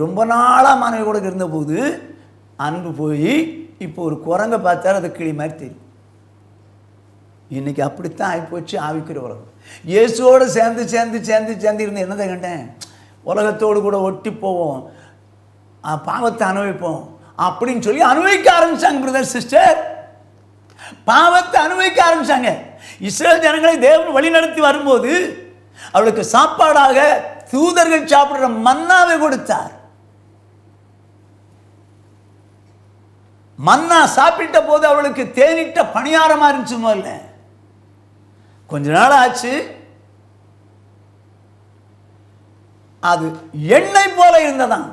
ரொம்ப நாளாக மனைவி கூட இருந்தபோது அன்பு போய் இப்போ ஒரு குரங்க பார்த்தா அது கிளி மாதிரி தெரியும். இன்றைக்கி அப்படித்தான் ஆகிப்போச்சு ஆவிக்குரிய உலகம். இயேசுவோடு சேர்ந்து சேர்ந்து சேர்ந்து சேர்ந்து இருந்து என்னதை கண்டேன், உலகத்தோடு கூட ஒட்டி போவோம், பாவத்தை அனுபவிப்போம் அப்படின்னு சொல்லி அனுபவிக்க ஆரம்பிச்சாங்க. பிரதர் சிஸ்டர், பாவத்தை அனுபவிக்க ஆரம்பிச்சாங்க. இஸ்ரேல் ஜனங்களை தேவன் வழிநடத்தி வரும்போது அவளுக்கு சாப்பாடாக தூதர்கள் சாப்பிடுற மன்னாவை கொடுத்தார். மன்னா சாப்பிட்ட போது அவளுக்கு தேனிட்ட பணியாரமா இருந்துச்சு. முதல்ல கொஞ்ச நாள் ஆச்சு, அது எண்ணெய் போல இருந்ததாம்.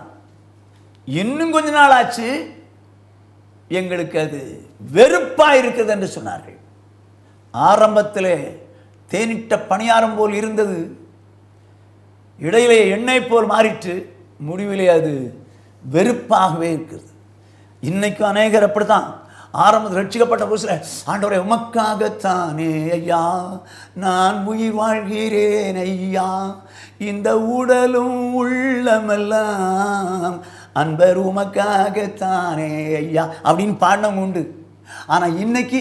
இன்னும் கொஞ்ச நாள் ஆச்சு, எங்களுக்கு அது வெறுப்பா இருக்குது என்று சொன்னார்கள். ஆரம்பத்தில் தேனிட்ட பணியாரம் போல் இருந்தது, இடையிலே எண்ணெய் போல் மாறிட்டு முடிவிலே அது வெறுப்பாகவே இருக்குது. இன்னைக்கும் அநேகர் அப்படித்தான். ஆரம்பத்தில் ரட்சிக்கப்பட்ட புதுசில், ஆண்டவரே உமக்காகத்தானே ஐயா நான் உயிர் வாழ்கிறேன் ஐயா, இந்த உடலும் உள்ளமெல்லாம் அன்பர் உமக்காகத்தானே ஐயா அப்படின்னு பாடம் உண்டு. ஆனால் இன்னைக்கு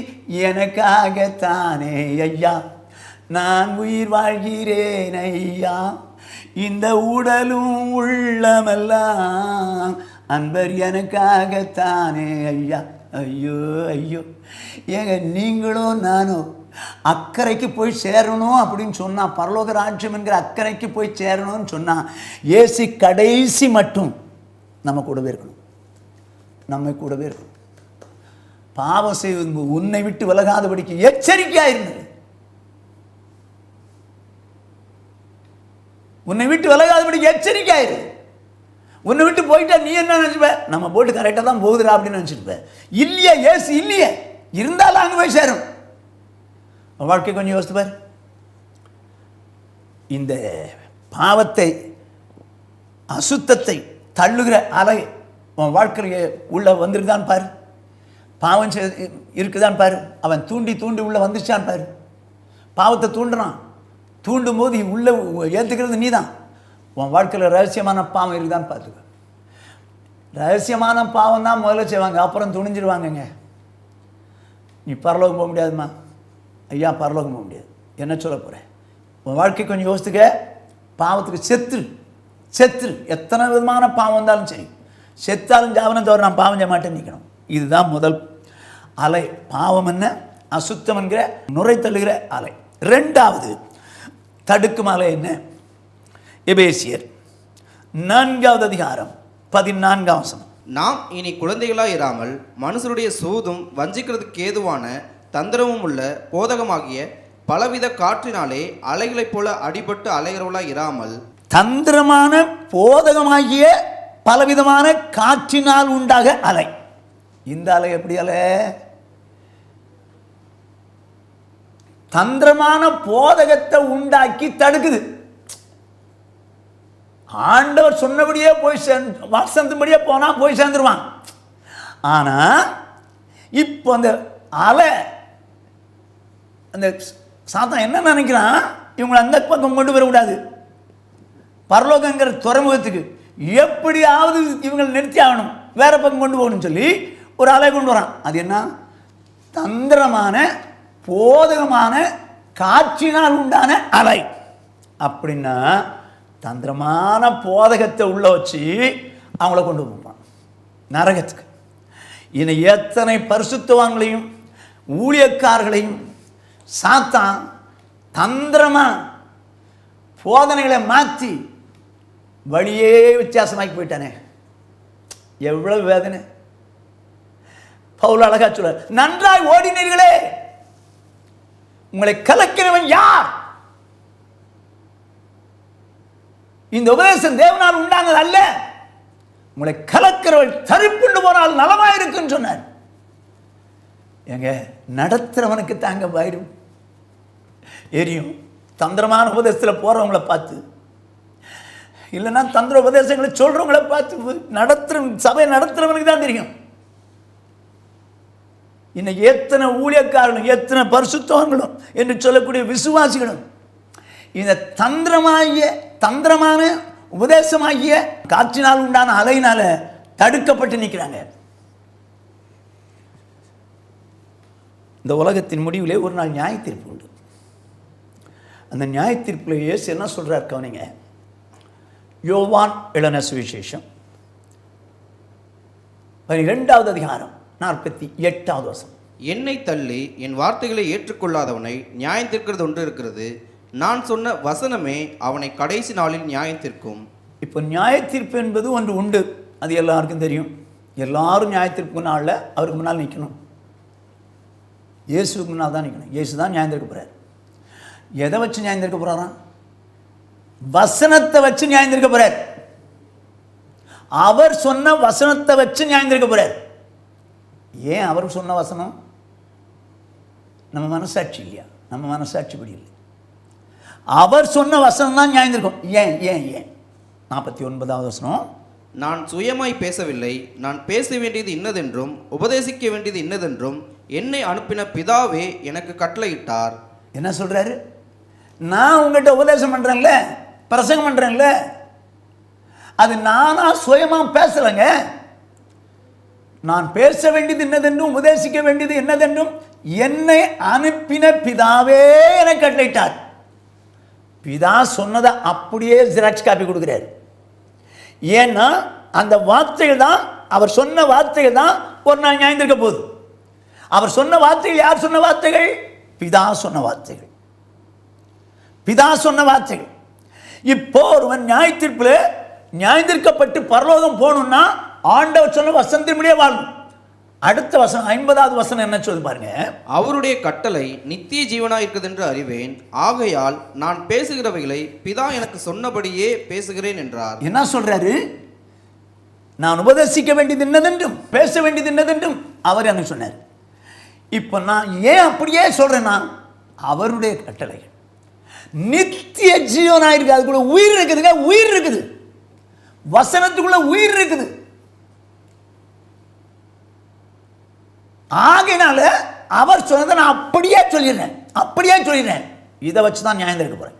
எனக்காகத்தானே ஐயா நான் உயிர் வாழ்கிறேன் ஐயா, இந்த உடலும் உள்ளமெல்லாம் அன்பர் எனக்காகத்தானே ஐயா. ஐயோ ஐயோ, ஏங்க நீங்களும் நானும் அக்கறைக்கு போய் சேரணும் அப்படின்னு சொன்னால், பரலோக ராஜ்யம் என்கிற அக்கறைக்கு போய் சேரணும்னு சொன்னால், இயேசு கடைசி மட்டும் நம்ம கூடவே இருக்கணும், நம்ம கூடவே இருக்கணும். பாவம் செய்வது உன்னை விட்டு விலகாதபடிக்கு எச்சரிக்கையாக இருந்தது. உன்னை விட்டு விலகாதபடிக்கு எச்சரிக்கையாயிரு. உன்னை விட்டு போயிட்டா நீ என்ன நினச்சிப்ப, நம்ம போட்டு கரெக்டாக தான் போகுதுடா அப்படின்னு நினச்சிருப்ப. இல்லையே, ஏசு இல்லையே, இருந்தாலும் அங்கே போய் சேரும். வாழ்க்கை கொஞ்சம் யோசித்து இந்த பாவத்தை அசுத்தத்தை தள்ளுகிற அலை உன் வாழ்க்கையை உள்ள வந்துருக்குதான் பாரு, பாவம் இருக்குதான் பாரு. அவன் தூண்டி தூண்டி உள்ள வந்துச்சான் பாரு. பாவத்தை தூண்டுறான், தூண்டும் போது உள்ள ஏற்றுக்கிறது நீ தான். உன் வாழ்க்கையில் ரகசியமான பாவம் இருக்குதான்னு பார்த்துக்க. ரகசியமான பாவம் தான் முதல்ல செய்வாங்க, அப்புறம் துணிஞ்சிடுவாங்கங்க. நீ பரலோகம் போக முடியாதுமா ஐயா, பரலோகம் போக முடியாது. என்ன சொல்ல போகிறேன், உன் வாழ்க்கை கொஞ்சம் யோசித்துக்க. பாவத்துக்கு செத்துரு. எத்தனை விதமான பாவம் வந்தாலும் சரி, செத்தாலும் ஜாவனம் தவிர நான் பாவம் செய்ய மாட்டேன்னு நிற்கணும். இதுதான் முதல் அலை. பாவம் என்ன, அசுத்தம் என்கிற நுரை தள்ளுகிற அலை. ரெண்டாவது தடுக்கும் அலை என்ன, எபேசியர் 4வது அதிகாரம் 14ஆம் வசனம். நாம் இனி குழந்தைகளாய் இராமல் மனுஷருடைய சூதும் வஞ்சிக்கிறதுக்கு ஏதுவான தந்திரமும் உள்ள போதகமாகிய பலவித காற்றினாலே அலைகளைப் போல அடிபட்டு அலைகிறவளாய் இராமல், தந்திரமான போதகமாகிய பலவிதமான காற்றினால் உண்டாக அலை. இந்த அலை எப்படி அலை? தந்திரமான போதகத்தை உண்டாக்கி தடுக்குது. ஆண்டவர் சொன்னபடியே போய் வாசந்தபடியே போனா போய் சேர்ந்துருவான். ஆனா இப்போ அந்த அலை, அந்த சாத்தான் என்ன நினைக்கிறான், இவங்களை அந்த பக்கம் கொண்டு வரக்கூடாது, பரலோகங்கிற துறைமுகத்துக்கு எப்படியாவது இவங்களை நிறுத்தி ஆகணும், வேற பக்கம் கொண்டு போகணும்னு சொல்லி ஒரு அலை கொண்டு வரான். அது என்ன, தந்திரமான போதகமான காற்றினால் உண்டான அலை. அப்படின்னா தந்திரமான போதகத்தை உள்ள வச்சு அவங்கள கொண்டு போவான் நரகத்துக்கு. இன்னை எத்தனை பரிசுத்தவான்களையும் ஊழியக்காரர்களையும் சாத்தான் தந்திரமா போதனைகளை மாற்றி வழியே வித்தியாசமாக்கி போயிட்டானே. எவ்வளவு வேதனை. பவுல் அழகா சொல்ற, நன்றாய் ஓடினீர்களே, உங்களை கலக்கிறவன் யார்? இந்த உபதேசம் தேவனால் உண்டானது அல்ல, உங்களை கலக்கிறவள் தரிப்புண்டு போனால் நலமாயிருக்குன்னு சொன்னார். எங்க நடத்துறவனுக்கு தாங்க பயிரும் எரியும். தந்திரமான உபதேசத்தில் போறவங்களை பார்த்து, இல்லைன்னா தந்திர உபதேசங்களை சொல்றவங்களை பார்த்து நடத்துற சபை நடத்துறவனுக்கு தான் தெரியும். இன்னைக்கு எத்தனை ஊழியக்காரர்களும் எத்தனை பரிசுத்தவான்களும் என்று சொல்லக்கூடிய விசுவாசிகளும் இந்த தந்திரமான உபதேசமாகிய காற்றினால் உண்டான அலையினால தடுக்கப்பட்டு நிற்கிறாங்க. இந்த உலகத்தின் முடிவிலே ஒரு நாள் நியாய தீர்ப்பு உண்டு. அந்த நியாய தீர்ப்பில் இயேசு என்ன சொல்கிறார் கவனிங்க. யோவான் எழுதின சுவிசேஷம் 12வது அதிகாரம் 48வது வசனம். என்னை தள்ளி என் வார்த்தைகளை ஏற்றுக்கொள்ளாதவனை நியாயம் தீர்க்கிறது ஒன்று இருக்கிறது. நான் சொன்ன வசனமே அவனை கடைசி நாளில் நியாயம் தீர்க்கும். இப்போ நியாய தீர்ப்பு என்பது ஒன்று உண்டு, அது எல்லாருக்கும் தெரியும். எல்லாரும் நியாய தீர்ப்பு நாளில் அவருக்கு முன்னால் நிற்கணும். இயேசுக்கு முன்னால் தான் நிற்கணும். இயேசு தான் நியாயம் தீர்க்க போகிறார். எதை வச்சு நியாயம் தீர்க்க போகிறாராம்? வசனத்தை வச்சு நியாயம் தீர்க்க போகிறார். அவர் சொன்ன வசனத்தை வச்சு நியாயம் தீர்க்க போகிறார். ஏன் அவர் சொன்ன வசனம்? நம்ம மனசாட்சி இல்லையா? நம்ம மனசாட்சி படி இல்லை. அவர் சொன்ன வசனம் தான் நியாயம் தீர்க்கும். ஏன் ஏன் ஏன் 49வது வசனம். நான் சுயமாய் பேசவில்லை, நான் பேச வேண்டியது இன்னதென்றும் உபதேசிக்க வேண்டியது இன்னதென்றும் என்னை அனுப்பின பிதாவே எனக்கு கட்டளையிட்டார். என்ன சொல்றாரு? நான் உங்கள்கிட்ட உபதேசம் பண்றேன்ல, பிரசங்கம் பண்றேன்ல, அது நானா சுயமா பேசலைங்க. நான் பேச வேண்டியது என்னதென்றும் உபதேசிக்க வேண்டியது என்னதென்றும் என்னை அனுப்பின பிதாவே எனக்கு கட்டளையிட்டார். பிதா சொன்னதை அப்படியே ஜெராக்ஸ் காப்பி கொடுக்கிறார். ஏன்னா அந்த வார்த்தைகள் தான், அவர் சொன்ன வார்த்தைகள் தான் ஒரு நாள் நியாயம் தீர்க்க போகுது. அவர் சொன்ன வார்த்தைகள் யார் சொன்ன வார்த்தைகள்? பிதா சொன்ன வார்த்தைகள். பிதா சொன்ன வார்த்தைகள். இப்போ ஒருவன் நியாய தீர்ப்பில் நியாயம் தீர்க்கப்பட்டு பரலோகம் போகணும்னா ஆண்டவர் சொன்ன வசனத்தின்படியே வாழணும். அடுத்த வசனம் 50வது வசனம் என்ன சொல்லுது பாருங்க. அவருடைய கட்டளை நித்திய ஜீவனாய் இருக்குது என்று அறிவேன், ஆகையால் நான் பேசுகிறவைகளை பிதா எனக்கு சொன்னபடியே பேசுகிறேன் என்றார். என்ன சொல்றாரு? நான் உபதேசிக்க வேண்டியது என்னதென்றும் பேச வேண்டியது என்னதென்றும் அவர் எனக்கு சொன்னார். இப்போ நான் ஏன் அப்படியே சொல்றேன்னா, அவருடைய கட்டளை நித்திய ஜீவனாயிருக்கு. அதுக்குள்ள உயிர் இருக்குதுங்க, உயிர் இருக்குது. வசனத்துக்குள்ள உயிர் இருக்குது. ஆகையினால அவர் சொன்னதை நான் அப்படியே சொல்லிடுறேன். இதை வச்சு தான் நியாயம் தீர்க்க போறேன்.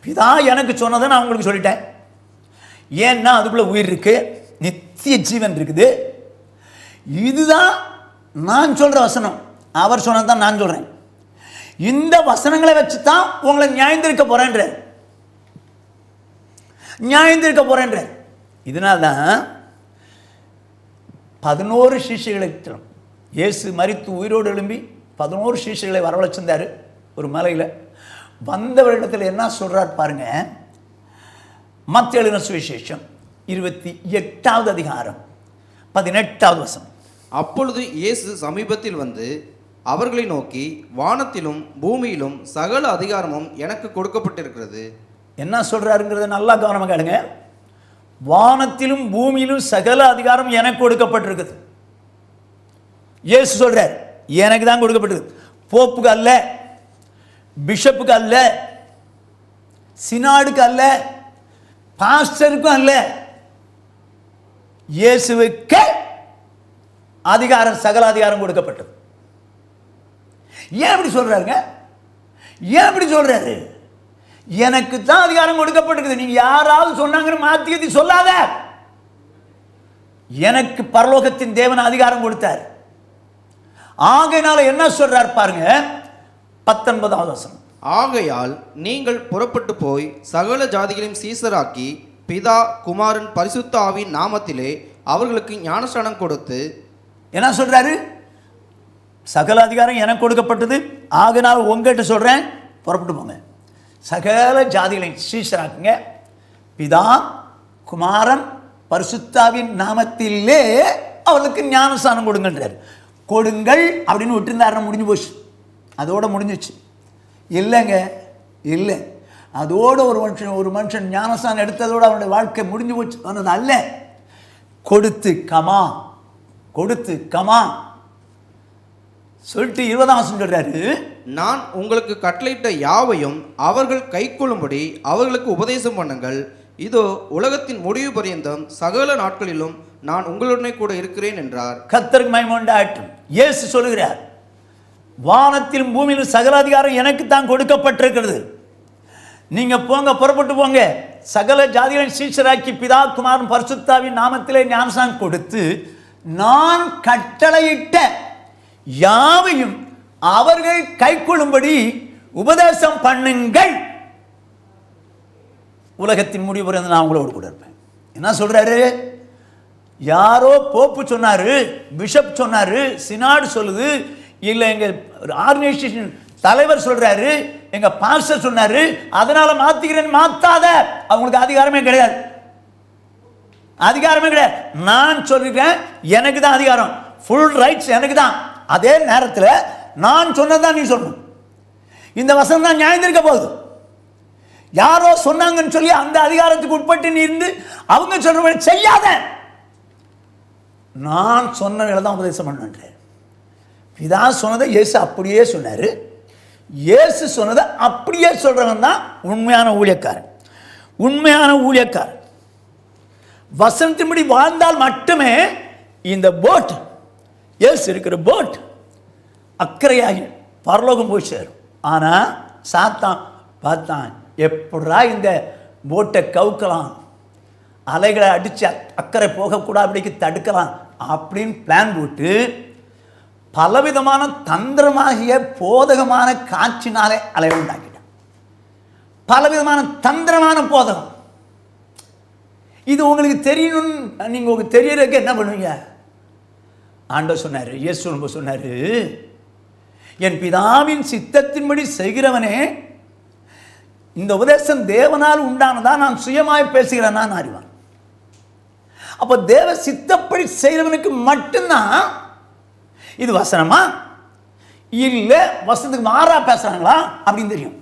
பிதா எனக்கு சொன்னதை நான் உங்களுக்கு சொல்லிட்டேன். ஏன்னா அதுக்குள்ள உயிர் இருக்கு, நித்திய ஜீவன் இருக்குது. இதுதான் நான் சொல்ற வசனம். அவர் சொன்னதான் நான் சொல்றேன். இந்த வசனங்களை வச்சு தான் உங்களை நியாயம் தீர்க்க போறேன்ற. இதனால்தான் 11 சீஷைகளை இயேசு மரித்து உயிரோடு எழும்பி 11 சீஷைகளை வரவழைச்சிருந்தார் ஒரு மலையில். வந்தவரிடத்தில் என்ன சொல்றார் பாருங்க. மத்தேயு எழுதின சுவிசேஷம் 28வது அதிகாரம் 18வது வசனம். அப்பொழுது இயேசு சமீபத்தில் வந்து அவர்களை நோக்கி, வானத்திலும் பூமியிலும் சகல அதிகாரமும் எனக்கு கொடுக்கப்பட்டிருக்கிறது. என்ன சொல்றாருங்கிறத நல்லா கவனமாக கேளுங்க. வானத்திலும் பூமியிலும் சகல அதிகாரம் எனக்கு கொடுக்கப்பட்டிருக்குது. இயேசு சொல்றார், எனக்கு தான் கொடுக்கப்பட்டிருக்கு. போப்புக்கு அல்ல, பிஷப்புக்கு அல்ல, சினாடுக்கு அல்ல, பாஸ்டருக்கும் அல்ல. இயேசுவுக்கு அதிகாரம், சகல அதிகாரம் கொடுக்கப்பட்டது. ஏன் அப்படி சொல்றாருங்க? ஏன் அப்படி சொல்றாரு? எனக்கு தான் அதிகாரம் கொடுக்கப்பட்டிருக்குது. நீங்க யாராவது சொன்னாங்கன்னு மாத்தி சொல்லாத. எனக்கு பரலோகத்தின் தேவன் அதிகாரம் கொடுத்தார். ஆகையினால என்ன சொல்றார் பாருங்க 19வது வசனம். ஆகையால் நீங்கள் புறப்பட்டு போய் சகல ஜாதிகளையும் சீசராக்கி பிதா குமாரன் பரிசுத்த ஆவியின் நாமத்திலே அவர்களுக்கு ஞானஸ்நானம் கொடுத்து. என்ன சொல்றாரு? சகல அதிகாரம் எனக்கு கொடுக்கப்பட்டது. ஆகையினால உங்ககிட்ட சொல்றேன், புறப்பட்டு போங்க, சகல ஜாதிகளையும் சீஷராக்குங்க, பிதா குமாரன் பரிசுத்தாவின் நாமத்திலே அவளுக்கு ஞானஸ்நானம் கொடுங்கன்றார். கொடுங்கள் அப்படின்னு விட்டுருந்தாருன்னா முடிஞ்சு போச்சு, அதோட முடிஞ்சிச்சு. இல்லைங்க, இல்லை, அதோடு ஒரு மனுஷன் ஞானஸ்நானம் எடுத்ததோடு அவனுடைய வாழ்க்கை முடிஞ்சு போச்சு சொன்னது அல்ல. கொடுத்து கமா சொல்லிட்டு 20ஆம் வசனம் சொல்றாரு, நான் உங்களுக்கு கட்டளையிட்ட யாவையும் அவர்கள் கைக்கொள்ளும்படி அவர்களுக்கு உபதேசம் பண்ணுங்கள். இதோ உலகத்தின் முடிவு பரியந்தம் சகல நாட்களிலும் நான் உங்களுடனே கூட இருக்கிறேன் என்றார். கர்த்தருக்கு மகிமை உண்டாகட்டும். இயேசு சொல்லுகிறார், வானத்திலும் பூமியிலும் சகல அதிகாரம் எனக்கு தான் கொடுக்கப்பட்டிருக்கிறது. நீங்க போங்க, புறப்பட்டு போங்க, சகல ஜாதிகளின் சீஷராக்கி பிதா குமாரன் பரிசுத்தாவின் நாமத்திலே ஞானஸ்நானம் கொடுத்து நான் கட்டளையிட்ட யாவையும் அவர்கள் கைக்கொள்ளும்படி உபதேசம் பண்ணுங்கள். உலகத்தின் முடிவு வரை நான் உங்களோடு கூட இருப்பேன். என்ன சொல்றாரு? யாரோ போப்பு சொன்னாரு, பிஷப் சொன்னாரு, சினாடு சொல்லுது, இல்லை எங்க ஆர்கனைசேஷன் தலைவர் சொல்றாரு, எங்க பாஸ்டர் சொன்னாரு, அதனால மாத்திக்கிறேன். மாத்தாத. அவங்களுக்கு அதிகாரமே கிடையாது. அதிகாரமே கிடையாது. நான் சொல்லிருக்கேன், எனக்கு தான் அதிகாரம், ஃபுல் ரைட்ஸ் எனக்கு தான். அதே நேரத்தில் நான் சொன்னதான் நீ சொல்லணும். இந்த வசனம் தான் நியாயம் இருக்க போகுது. யாரோ சொன்னாங்கன்னு சொல்லி அந்த அதிகாரத்துக்கு உட்பட்டு நீ இருந்து அவங்க சொல்ற செய்யாத. நான் சொன்ன தான் உபதேசம் பண்ண. பிதா சொன்னதை இயேசு அப்படியே சொன்னாரு. இயேசு சொன்னதை அப்படியே சொல்றவன் தான் உண்மையான ஊழியக்காரன். உண்மையான ஊழியக்காரன் வசனத்தின்படி வாழ்ந்தால் மட்டுமே இந்த போட், இயேசு இருக்கிற போட் அக்கறையாகி பரலோகம் போய் சேரும். ஆனால் சாத்தான் பார்த்தான், எப்படா இந்த போட்டை கவுக்கலாம், அலைகளை அடித்து அக்கறை போகக்கூடாது தடுக்கலாம் அப்படின்னு பிளான் போட்டு பலவிதமான தந்திரமாகிய போதகமான காட்சினாலே அலை உண்டாக்கிட்டான். பலவிதமான தந்திரமான போதகம். இது உங்களுக்கு தெரியணும். நீங்கள் உங்களுக்கு தெரியறதுக்கு என்ன பண்ணுவீங்க? ஆண்டவர் சொன்னார், இயேசு சொன்னார், என் பிதாவின் சித்தத்தின்படி செய்கிறவனே இந்த உபதேசம் தேவனால் உண்டானதா, நான் சுயமாய் பேசுகிறேன்னா நான் அறிவான். அப்போ தேவ சித்தப்படி செய்கிறவனுக்கு மட்டும்தான் இது வசனமா இல்லை வசனத்துக்கு மாறா பேசுறாங்களா அப்படின்னு தெரியும்.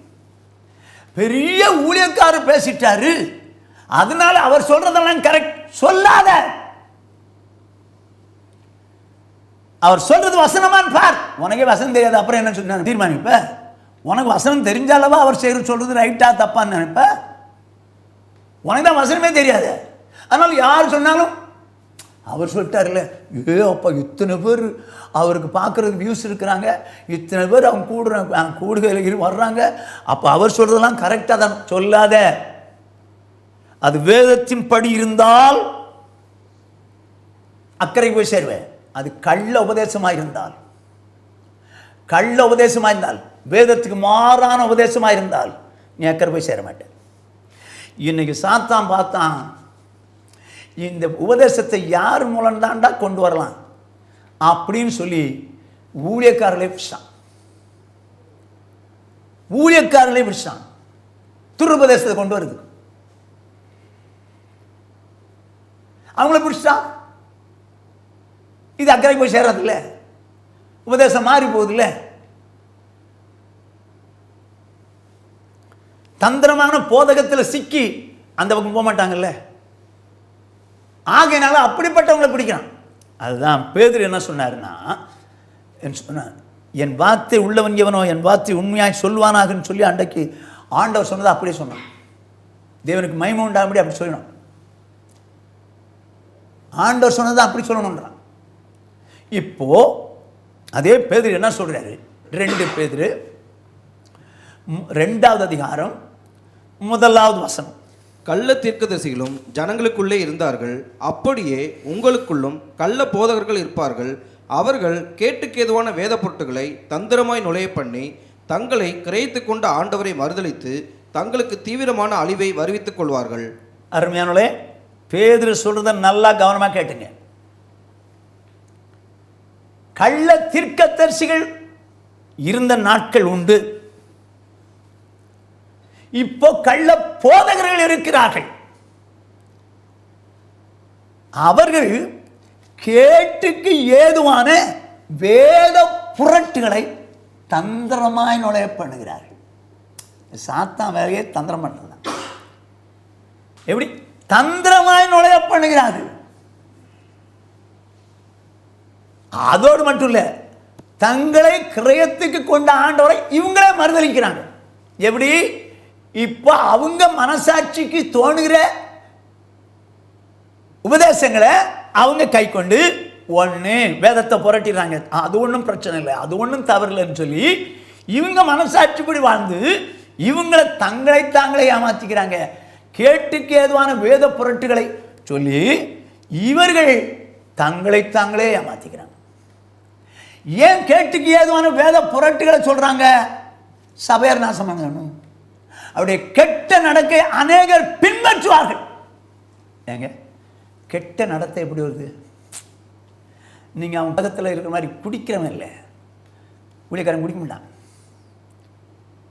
பெரிய ஊழியக்காரர் பேசிட்டாரு, அதனால அவர் சொல்றதெல்லாம் கரெக்ட் சொல்லாத. அவர் சொல்றது வசனமான்னு பார். உனக்கே வசனம் தெரியாது, அப்புறம் என்ன சொன்ன தீர்மானிப்ப? உனக்கு வசனம் தெரிஞ்சாலவா அவர் சொல்றது ரைட்டா தப்பான்னு நினைப்ப? உனக்கு தான் வசனமே தெரியாது. அதனால யார் சொன்னாலும் அவர் சொல்லிட்டார்ல, அப்பா இத்தனை பேர் அவருக்கு பார்க்கறதுக்கு வியூஸ் இருக்கிறாங்க, இத்தனை பேர் அவங்க கூடுகையில் வர்றாங்க, அப்போ அவர் சொல்றதெல்லாம் கரெக்டாக தான். சொல்லாத. அது வேதத்தின் படி இருந்தால் அக்கறை போய் சேருவேன். அது கள்ள உபதேசமாக இருந்தால், கள்ள உபதேசமாக இருந்தால், வேதத்துக்கு மாறான உபதேசமாக இருந்தால் நீ அக்கறை போய் சேர மாட்டேன். இன்னைக்கு சாத்தான் பார்த்தான், இந்த உபதேசத்தை யார் மூலம்தான்டா கொண்டு வரலாம் அப்படின்னு சொல்லி ஊழியக்காரர்களே பிடிச்சான். ஊழியக்காரர்களே பிடிச்சான் துருபதேசத்தை கொண்டு வருது. அவங்கள பிடிச்சான். இது அக்கறை போய் சேர்றதில்ல, உபதேசம் மாறி போகுதில்ல. தந்திரமான போதகத்தில் சிக்கி அந்த பக்கம் போக மாட்டாங்கல்ல. ஆகையினால அப்படிப்பட்டவங்களை பிடிக்கிறான். அதுதான் பேதுரு என்ன சொன்னாருன்னா, என் வார்த்தை உள்ளவன் எவனோ என் வார்த்தை உண்மையாய் சொல்வானாகன்னு சொல்லி அன்றைக்கு ஆண்டவர் சொன்னதை அப்படியே சொன்னான். தேவனுக்கு மகிமை உண்டாகும்படி அப்படி சொல்லணும். ஆண்டவர் சொன்னதை அப்படி சொல்லணுன்றான். இப்போ அதே பேதுரு என்ன சொல்றாரு? 2 பேதுரு 2வது அதிகாரம் 1வது வசனம். கள்ள தீர்க்கதரிசிகளும் ஜனங்களுக்குள்ளே இருந்தார்கள், அப்படியே உங்களுக்குள்ளும் கள்ள போதகர்கள் இருப்பார்கள். அவர்கள் கேட்டுக்கேதுவான வேத பொருட்களை தந்திரமாய் நுழைய பண்ணி தங்களை கிரயித்து கொண்ட ஆண்டவரை மறுதலித்து தங்களுக்கு தீவிரமான அழிவை வருவித்துக் கொள்வார்கள். அருமையானே, பேதுரு சொல்றத நல்லா கவனமா கேட்டுங்க. கள்ள தீர்க்கதரிசிகள் இருந்த நாட்கள் உண்டு. இப்போ கள்ள போதகர்கள் இருக்கிறார்கள். அவர்கள் கேட்டுக்கு ஏதுவான வேத புரட்டுகளை தந்திரமாய் நுழைய பண்ணுகிறார்கள். சாத்தான் வேலையை தந்திரம் பண்ணுறான். எப்படி தந்திரமாய் நுழைய பண்ணுகிறார்கள். அதோடு மட்டும் இல்லை, தங்களை கிரயத்துக்கு கொண்ட ஆண்டவரை இவங்களே மறுதலிக்கிறாங்க. எப்படி? இப்போ அவங்க மனசாட்சிக்கு தோணுகிற உபதேசங்களை அவங்க கை கொண்டு ஒன்று வேதத்தை புரட்டிடுறாங்க. அது ஒன்றும் பிரச்சனை இல்லை, அது ஒன்றும் தவறில்லைன்னு சொல்லி இவங்க மனசாட்சிப்படி வாழ்ந்து இவங்களை தங்களை தாங்களே ஏமாற்றிக்கிறாங்க. கேட்டுக்கு ஏதுவான வேத புரட்டுகளை சொல்லி இவர்கள் தங்களை தாங்களே ஏமாற்றிக்கிறாங்க. ஏன் கேட்டுக்கு ஏதுவான வேத புரட்டுகளை சொல்றாங்க? சபையார் நாசம் பண்ணணும், அவருடைய கெட்ட நடக்கை அநேகர் பின்பற்றுவார்கள். ஏங்க கெட்ட நடத்தை எப்படி வருது? நீங்கள் அவன் பக்கத்தில் இருக்கிற மாதிரி குடிக்கிறவன் இல்லை, ஊழியக்காரன் குடிக்க மாட்டான்,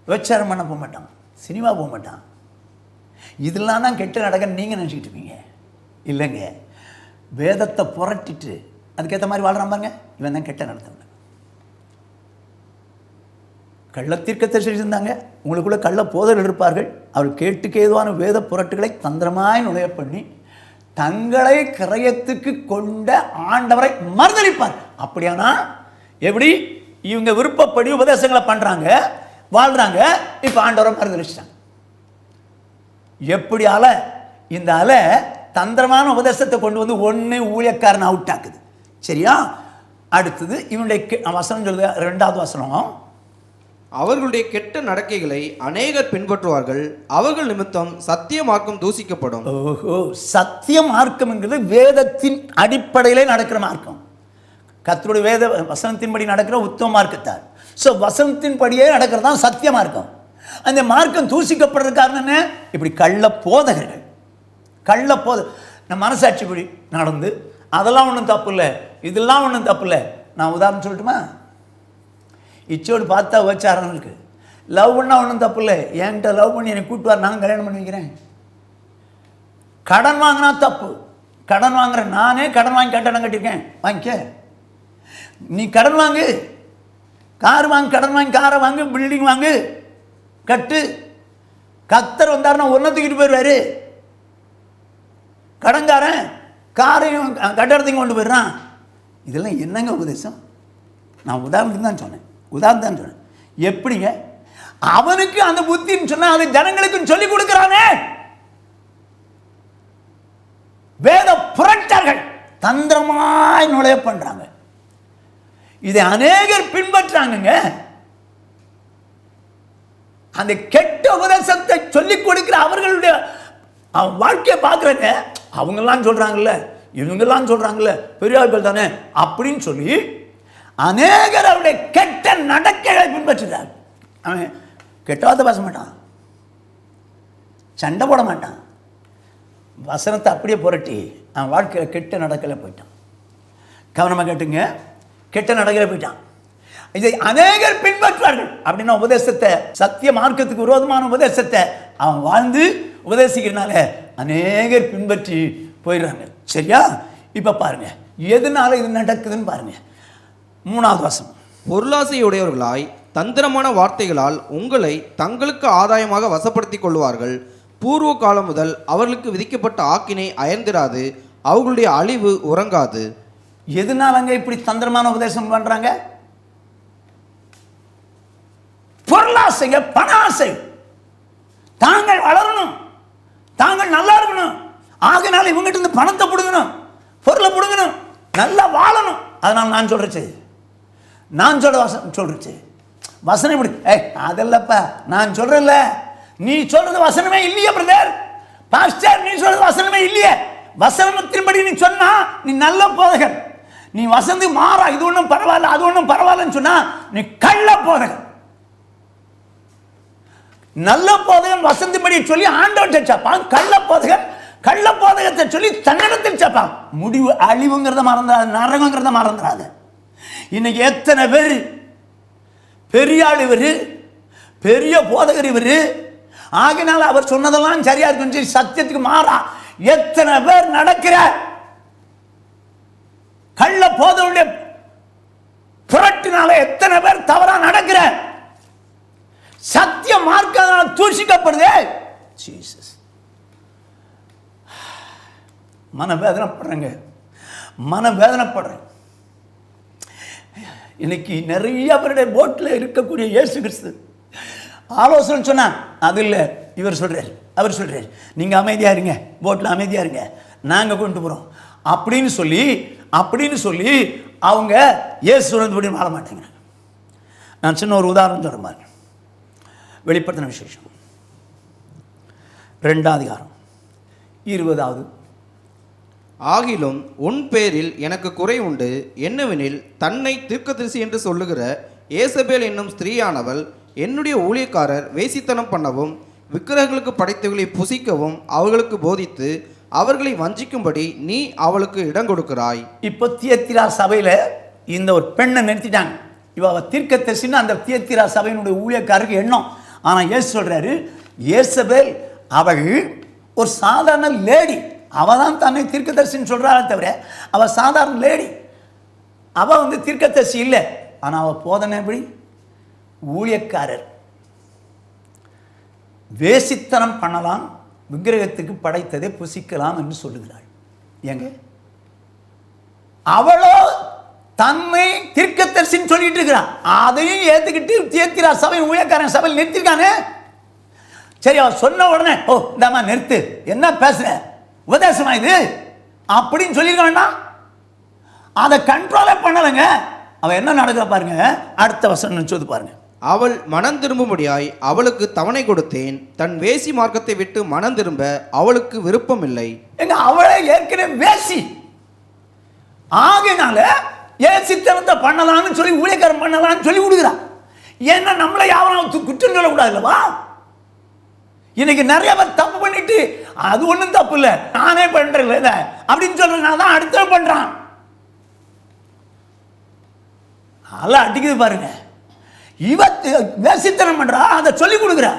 விபச்சாரம் பண்ண போக மாட்டான், சினிமா போக மாட்டான். இதெல்லாம் தான் கெட்ட நடக்கன்னு நீங்கள் நினச்சிக்கிட்டு இருப்பீங்க. இல்லைங்க, வேதத்தை புரட்டிட்டு அதுக்கேற்ற மாதிரி வாழ்கிறான் பாருங்க, இவன் தான் கெட்ட நடத்த. கள்ளத்தீர்க்கத்தை செஞ்சிருந்தாங்க, உங்களுக்குள்ள கள்ள போதர்கள் இருப்பார்கள். அவர் கேட்டுக்கு ஏதுவான வேத புரட்டுகளை தந்திரமாய் நுழைய பண்ணி தங்களை கிரயத்துக்கு கொண்ட ஆண்டவரை மறுதளிப்பார். அப்படியானா எப்படி இவங்க விருப்பப்படி உபதேசங்களை பண்றாங்க, வாழ்றாங்க, இப்ப ஆண்டவரை மறுதளிச்சிட்டாங்க. எப்படி அலை? இந்த அலை தந்திரமான உபதேசத்தை கொண்டு வந்து ஒன்று ஊழியக்காரன் அவுட் ஆக்குது. சரியா? அடுத்தது இவனுடைய வசனம் சொல்லுது, 2வது வசனம், அவர்களுடைய கெட்ட நடக்கைகளை அநேகர் பின்பற்றுவார்கள், அவர்கள் நிமித்தம் சத்திய மார்க்கம் தூசிக்கப்படும். ஓஹோ, சத்திய மார்க்கம்ங்கிறது வேதத்தின் அடிப்படையிலே நடக்கிற மார்க்கம். கர்த்தருடைய வேத வசனத்தின்படி நடக்கிற உத்தம மார்க்கத்தார். ஸோ வசனத்தின்படியே நடக்கிறது தான் சத்திய மார்க்கம். அந்த மார்க்கம் தூசிக்கப்படுறது காரணம் என்ன? இப்படி கள்ள போதகர்கள், கள்ள நம்ம மனசாட்சிப்படி நடந்து அதெல்லாம் ஒன்றும் தப்பு இல்லை, இதெல்லாம் ஒன்றும் தப்பு இல்லை. நான் உதாரணம் சொல்லட்டுமா? இச்சோடு பார்த்தா வச்சாரம் இருக்கு, லவ் பண்ணால் ஒன்றும் தப்பு இல்லை, என்கிட்ட லவ் பண்ணி என்னை கூட்டுவார், நான் கல்யாணம் பண்ணி வைக்கிறேன். கடன் வாங்கினா தப்பு, கடன் வாங்குறேன், நானே கடன் வாங்கி கட்டணம் கட்டியிருக்கேன், வாங்கிக்க. நீ கடன் வாங்கு, கார் வாங்கி, கடன் வாங்கி காரை வாங்கு, பில்டிங் வாங்கு, கட்டு. கர்த்தர் வந்தாருன்னா ஒன்றை தூக்கிட்டு போயிடுவாரு. கடன்காரன் காரையும் கட்டடத்தையும் கொண்டு போயிடுறான். இதெல்லாம் என்னங்க உபதேசம்? நான் உதாரணத்துக்கு தான் சொன்னேன், உதாரணம் தான் சொன்னேன். எப்படிங்க அவனுக்கு அந்த புத்தின்னு சொன்னா அதை ஜனங்களுக்கும் சொல்லிக் கொடுக்கிறானே. வேத புரட்டர்கள் தந்திரமாய் நுழைய பண்றாங்க, இதை அநேகர் பின்பற்றாங்க. அந்த கெட்ட உபதேசத்தை சொல்லிக் கொடுக்கிற அவர்களுடைய வாழ்க்கையை பார்க்குறேங்க. அவங்கெல்லாம் சொல்றாங்கல்ல, இவங்கெல்லாம் சொல்றாங்கல்ல, பெரியார்கள் தானே அப்படின்னு சொல்லி அநேகர் அவருடைய கெட்ட நடக்கைகளை பின்பற்றுறார். அவன் கெட்ட வார்த்தை பேச மாட்டான், சண்டை போட மாட்டான், வசனத்தை அப்படியே புரட்டி அவன் வாழ்க்கையில் கெட்ட நடக்கையில் போயிட்டான். கவனமாக கேட்டுங்க, கெட்ட நடக்கையில் போயிட்டான். இதை அநேகர் பின்பற்றுவார்கள். அப்படின்னா உபதேசத்தை, சத்திய மார்க்கத்துக்கு விரோதமான உபதேசத்தை அவன் வாழ்ந்து உபதேசிக்கிறதுனால அநேகர் பின்பற்றி போயிடுறாங்க. சரியா? இப்போ பாருங்க எதனால இது நடக்குதுன்னு பாருங்க. 3வது வசனம், பொருளாசையுடையவர்களாய் தந்திரமான வார்த்தைகளால் உங்களை தங்களுக்கு ஆதாயமாக வசப்படுத்திக் கொள்வார்கள். பூர்வ காலம் முதல் அவர்களுக்கு விதிக்கப்பட்ட ஆக்கினை அயர்ந்திராது, அவர்களுடைய அழிவு உறங்காது. எதனால அங்க இப்படி தந்திரமான உபதேசம் பண்றாங்க? பொருளாசைங்க, பண ஆசை. தாங்கள் வளரணும், தாங்கள் நல்லா இருக்கணும், ஆகினால இவங்ககிட்ட இருந்து பணத்தை பிடுங்கணும், பொருளை பிடுங்கணும், நல்லா வாழணும். அதனால நான் சொல்றேன், நான் சொல்றேன் வசனம் இப்படி. அதெல்லப்பா நான் சொல்றேன்ல, நீ சொல்றது வசனமே இல்லையே பிரதர், பாஸ்டர் நீ சொல்றது வசனமே இல்லையே. வசனத்தின்படி நீ சொன்னா நீ நல்ல போதகர். நீ வசந்து மாறா, இது ஒன்றும் பரவாயில்ல அது ஒன்றும் பரவாயில்லன்னு சொன்னா நீ கள்ள போதகர். நல்ல போதகன் வசந்தின்படி சொல்லி ஆண்டவன் சேர்ப்பான், கள்ள போதகன் கள்ள போதகத்தை சொல்லி தன்னிடத்தில் சேர்ப்பான். முடிவு அழிவுங்கிறத மறந்துடாது, நரகங்கிறத மறந்துடாது. இன்னைக்கு எத்தனை பேர் பெரிய ஆள் இவரு, பெரிய போதகர் இவரு, ஆகினால அவர் சொன்னதெல்லாம் சரியா இருக்குன்னு சொல்லி சத்தியத்துக்கு மாறா எத்தனை பேர் நடக்கிற கள்ள போதகருடைய புரட்டினால எத்தனை பேர் தவறா நடக்கிற. சத்திய மார்க்கம் தூஷிக்கப்படுதே. ஜீசஸ், மனவேதனைப்படுறேங்க, மனவேதனைப்படுறேன். இன்னைக்கு நிறைய பேருடைய போட்டில் இருக்கக்கூடிய இயேசு கிறிஸ்து ஆலோசனை சொன்னா அது இல்லை, இவர் சொல்றாரு, அவர் சொல்றாரு, நீங்க அமைதியா இருங்க, போட்டில் அமைதியா இருங்க, நாங்க கொண்டு போறோம் அப்படின்னு சொல்லி அவங்க இயேசு சொன்னபடி வாழ மாட்டேங்கிறாங்க. நான் சின்ன ஒரு உதாரணம் சொல்ற மாதிரி, வெளிப்படுத்தின விசேஷம் 2ஆம் அதிகாரம் 20வது. ஆகிலும் உன் பேரில் எனக்கு குறை உண்டு. என்னவெனில் தன்னை தீர்க்கதரிசி என்று சொல்லுகிற ஏசபேல் என்னும் ஸ்திரீயானவள் என்னுடைய ஊழியக்காரர் வேசித்தனம் பண்ணவும் விக்கிரகங்களுக்கு படைத்தவர்களை புசிக்கவும் அவர்களுக்கு போதித்து அவர்களை வஞ்சிக்கும்படி நீ அவளுக்கு இடம் கொடுக்கிறாய். இப்போ தியத்திரா சபையில் இந்த ஒரு பெண்ணை நிறுத்திட்டாங்க. இவ தீர்க்கதரிசின்னு அந்த தியத்திரா சபையினுடைய ஊழியக்காரருக்கு எண்ணம். ஆனால் இயேசு சொல்றாரு, ஏசபேல் அவள் ஒரு சாதாரண லேடி. அவள் தான் தன்னை தீர்க்கதரிசின்னு சொல்கிறாளே தவிர அவள் சாதாரண லேடி. அவள் தீர்க்கதரிசி இல்லை. ஆனால் அவள் போதனை எப்படி? ஊழியக்காரர். வேசித்தனம் பண்ணலாம், விக்கிரகத்துக்கு படைத்ததை புசிக்கலாம் என்று சொல்லுகிறாள். எங்க அவளோ தன்னை தீர்க்கதரிசின்னு சொல்லிட்டு இருக்கிறான். அதையும் ஏத்துக்கிட்டு தியத்திரா சபையின் ஊழியக்காரன் சபையில் நிறுத்திருக்கானே. சரி, அவ சொன்ன உடனே ஓ இந்தாமா நிறுத்து, என்ன பேசுற, உபதேசமா இது அப்படின்னு சொல்லிருக்க வேண்டாம். அதை கண்ட்ரோலே பண்ணலைங்க. அவ என்ன நடக்கிற பாருங்க. அடுத்த வசனம் சொல்லி பாருங்க. அவள் மனம் திரும்பும்படியாய் அவளுக்கு தவணை கொடுத்தேன். தன் வேசி மார்க்கத்தை விட்டு மனம் திரும்ப அவளுக்கு விருப்பம் இல்லை. எங்க அவளை ஏற்கனவே வேசி ஆகினால ஏசித்தனத்தை பண்ணலாம்னு சொல்லி ஊழியக்காரன் பண்ணலாம்னு சொல்லி கொடுக்குறான். ஏன்னா நம்மளை யாரும் குற்றம் சொல்லக்கூடாது இல்லவா? இன்னைக்கு நிறைய பேர் தப்பு பண்ணிட்டு அது ஒன்றும் தப்பு இல்லை, நானே பண்றேன் அப்படின்னு சொல்றதுனால தான் அடுத்த பண்றான். அல்ல அடிக்குது பாருங்க. இவ வேசித்தனம் பண்றா, அதை சொல்லி கொடுக்குறா.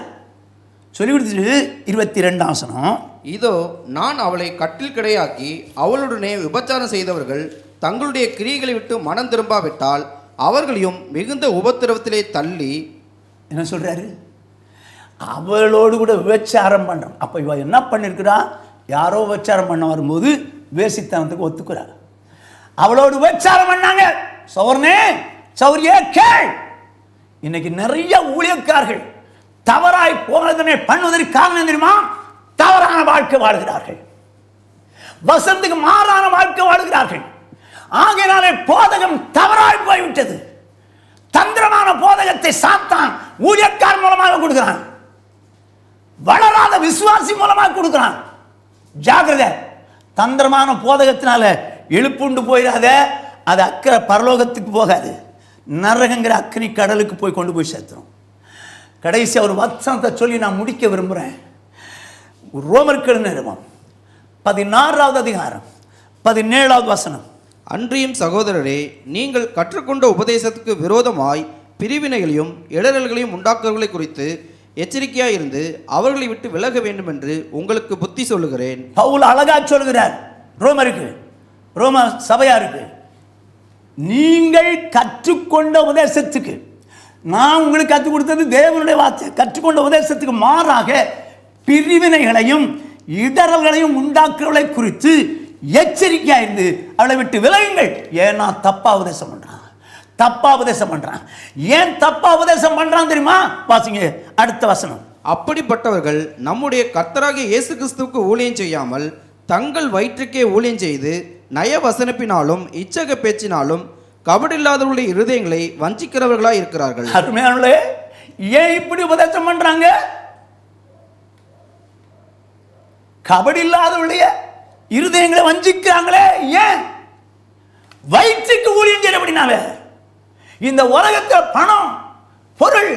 சொல்லி கொடுத்துட்டு 22 வசனம். இதோ நான் அவளை கட்டில் கிடையாக்கி அவளுடனே விபச்சாரம் செய்தவர்கள் தங்களுடைய கிரியைகளை விட்டு மனம் திரும்பாவிட்டால் அவர்களையும் மிகுந்த உபத்திரவத்திலே தள்ளி. என்ன சொல்றாரு? அவளோடு கூட விபச்சாரம் பண்றான். அப்ப இவ என்ன பண்ணிருக்கிறா? யாரோ விபச்சாரம் பண்ண வரும்போது வேசித்தனத்துக்கு ஒத்துக்கிறா. அவளோடு விபச்சாரம் பண்ணாங்க. சௌர்ணே சௌரியே கேள். இன்னைக்கு நிறைய ஊழியக்காரர்கள் தவறாய் போனதனை பண்ணுவதற்கு காரணம் தெரியுமா? தவறான வாழ்க்கை வாழ்கிறார்கள், வசந்துக்கு மாறான வாழ்க்கை வாழ்கிறார்கள். ஆகையினாலே போதகம் தவறாய் போய்விட்டது. தந்திரமான போதகத்தை சாத்தான் ஊழியக்காரர் மூலமாக கொடுக்கிறான், வளராத விசுவாசி மூலமாக கொடுக்கிறான். ஜாக்கிரதை. தந்திரமான போதகத்தினால எழுப்புண்டு போயிடாத. அது அக்கறை பரலோகத்துக்கு போகாது, நரகங்கிற அக்னி கடலுக்கு போய் கொண்டு போய் சேர்த்துரும். கடைசி ஒரு வசனத்தை சொல்லி நான் முடிக்க விரும்புகிறேன். ரோமர்கள் நிறுவனம் 16வது அதிகாரம் 17வது வசனம். அன்றியும் சகோதரரே, நீங்கள் கற்றுக்கொண்ட உபதேசத்துக்கு விரோதமாய் பிரிவினைகளையும் இடரல்களையும் உண்டாக்குறவர்களை குறித்து எச்சரிக்கையாயிருந்து அவர்களை விட்டு விலக வேண்டும் என்று உங்களுக்கு புத்தி சொல்லுகிறேன். பவுல் அழகா சொல்கிறார் ரோமருக்கு, ரோம சபையாருக்கு. நீங்கள் கற்றுக்கொண்ட உபதேசத்துக்கு, நான் உங்களுக்கு கற்றுக் கொடுத்தது தேவனுடைய வார்த்தை, கற்றுக்கொண்ட உபதேசத்துக்கு மாறாக பிரிவினைகளையும் இடரல்களையும் உண்டாக்குறவர்களை குறித்து எச்சரிக்கையாயிருந்து அவளை விட்டு விலகுங்கள். ஏன்னா தப்பா உபதேசம் பண்றான், தப்பா உபதேசம் பண்றான். ஏன் தப்பா உபதேசம் பண்றான் தெரியுமா? வாசிங்க அடுத்த வசனம். அப்படிப்பட்டவர்கள் நம்முடைய கர்த்தராகிய இயேசு கிறிஸ்துவுக்கு ஊழியம் செய்யாமல் தங்கள் வயிற்றுக்கே ஊழியம் செய்து நயவசனப்பினாலும் இச்சக பேச்சினாலும் கபடில்லாதவர்களுடைய இருதயங்களை வஞ்சிக்கிறவர்களாய் இருக்கிறார்கள். அருமையானவர்களே, ஏன் இப்படி உபதேசம் பண்றாங்க? கபடில்லாதவர்களுடைய இருதயங்களை வஞ்சிக்கிறாங்களே. ஏன்? வயிற்றுக்கு ஊழியம் செய்யறபடினால. இந்த உலகத்தில் பணம் பொருள்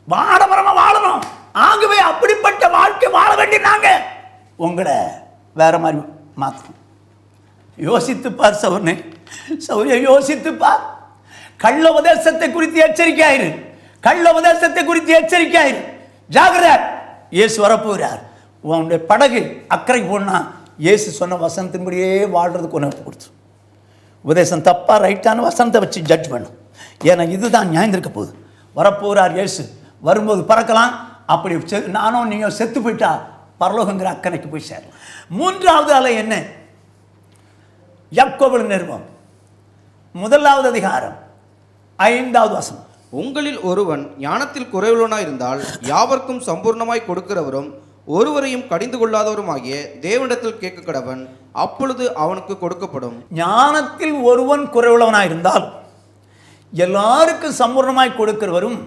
வாடமரமா வாழணும். ஆகவே அப்படிப்பட்ட வாழ்க்கை வாழ வேண்டினாங்க. உங்களை வேற மாதிரி மாற்றணும். யோசித்துப்பார் சௌர்ணே, சௌரிய யோசித்துப்பார். கள்ள உபதேசத்தை குறித்து எச்சரிக்கையாயிரு, கள்ள உபதேசத்தை குறித்து எச்சரிக்கையாயிரு. ஜாகிரதை. இயேசு வரப்போகிறார். உன்னுடைய படகு அக்கறைக்கு போனா இயேசு சொன்ன வசனத்தின்படியே வாழ்றதுக்கு உணர்த்து கொடுத்து, உபதேசம் தப்பா ரைட்டான வசனத்தை வச்சு ஜட்ஜ் பண்ணும். ஏன்னா இதுதான் நியாயந்திருக்க போகுது. வரப்போகிறார் இயேசு. வரும்போது பறக்கலாம். அப்படி நானும் நீங்க செத்து போயிட்டா பரலோகங்கிற அக்கறைக்கு போய் சேரலாம். 3வது அலை என்ன? யாக்கோபு நிருபம் 1வது அதிகாரம் 5வது வசனம். உங்களில் ஒருவன் ஞானத்தில் குறைவுள்ளவனாய் இருந்தால் யாவர்க்கும் சம்பூர்ணமாய் கொடுக்கிறவரும் ஒருவரையும் கடிந்து கொள்ளாதவருமாகிய தேவனிடத்தில் கேட்க கடவன், அப்பொழுது அவனுக்கு கொடுக்கப்படும். ஞானத்தில் ஒருவன் குறைவுள்ளவனாய் இருந்தால் எல்லாருக்கும் சம்பூர்ணமாய் கொடுக்கிறவரும்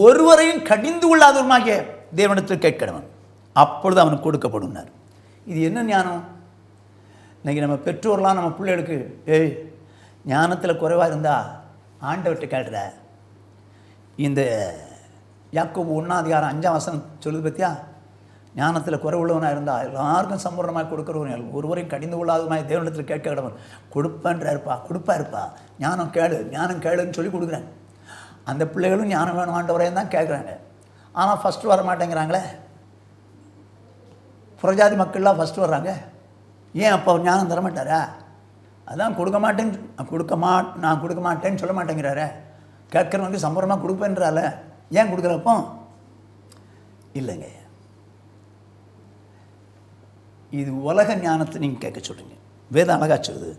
ஒருவரையும் கடிந்து கொள்ளாதவருமாகிய தேவனிடத்தில் கேட்கிறவன், அப்பொழுது அவனுக்கு கொடுக்கப்படும். இது என்ன ஞானம்? இன்றைக்கி நம்ம பெற்றோர்லாம் நம்ம பிள்ளைகளுக்கு ஞானத்தில் குறைவாக இருந்தால் ஆண்டவர்கிட்ட கேட்குற. இந்த யாக்கோபு 1:5 சொல்லுது பற்றியா, ஞானத்தில் குறைவுள்ளவனாக இருந்தால் எல்லாருக்கும் சம்பூர்ணமாக கொடுக்குறவன், ஒருவரையும் கடிந்து கொள்ளாதமாய் தேவனிடத்தில் கேட்க கிடவன் கொடுப்பான்றாருப்பா, கொடுப்பாருப்பா, ஞானம் கேளுன்னு சொல்லி கொடுக்குறாங்க. அந்த பிள்ளைகளும் ஞானம் வேணும் ஆண்டவரையும் தான் கேட்குறாங்க. ஆனால் ஃபஸ்ட்டு வர மாட்டேங்கிறாங்களே. புறஜாதி மக்கள்லாம் ஃபஸ்ட்டு வர்றாங்க. ஏன் அப்போ அவர் ஞானம் தர மாட்டாரா? அதான் நான் கொடுக்க மாட்டேன்னு சொல்ல மாட்டேங்கிறாரு. கேட்குறவங்க சம்பூர்ணமாக கொடுப்பேன்றால, ஏன் கொடுக்குறப்போ இல்லைங்க. இது உலக ஞானத்தை நீங்கள் கேட்க சொல்கிறீங்க. வேதம் அழகா சொல்லுது.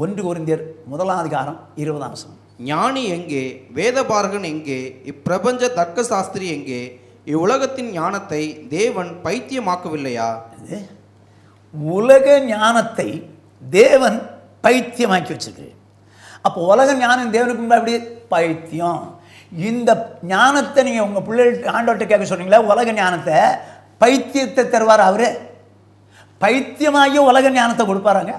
1 கொரிந்தியர் 1:20. ஞானி எங்கே? வேதபாரகன் எங்கே? இப்பிரபஞ்ச தர்க்க சாஸ்திரி எங்கே? இவ்வுலகத்தின் ஞானத்தை தேவன் பைத்தியமாக்கவில்லையா? உலக ஞானத்தை தேவன் பைத்தியமாக்கி வச்சிருக்கிறேன். அப்போ உலக ஞானம் தேவனுக்கு முன்னாடி பைத்தியம். இந்த ஞானத்தை நீங்கள் உங்கள் பிள்ளைகள் ஆண்டவர்கிட்ட கேட்க சொன்னீங்களா? உலக ஞானத்தை பைத்தியத்தை தருவார் அவரு. பைத்தியமாகிய உலக ஞானத்தை கொடுப்பாராங்க.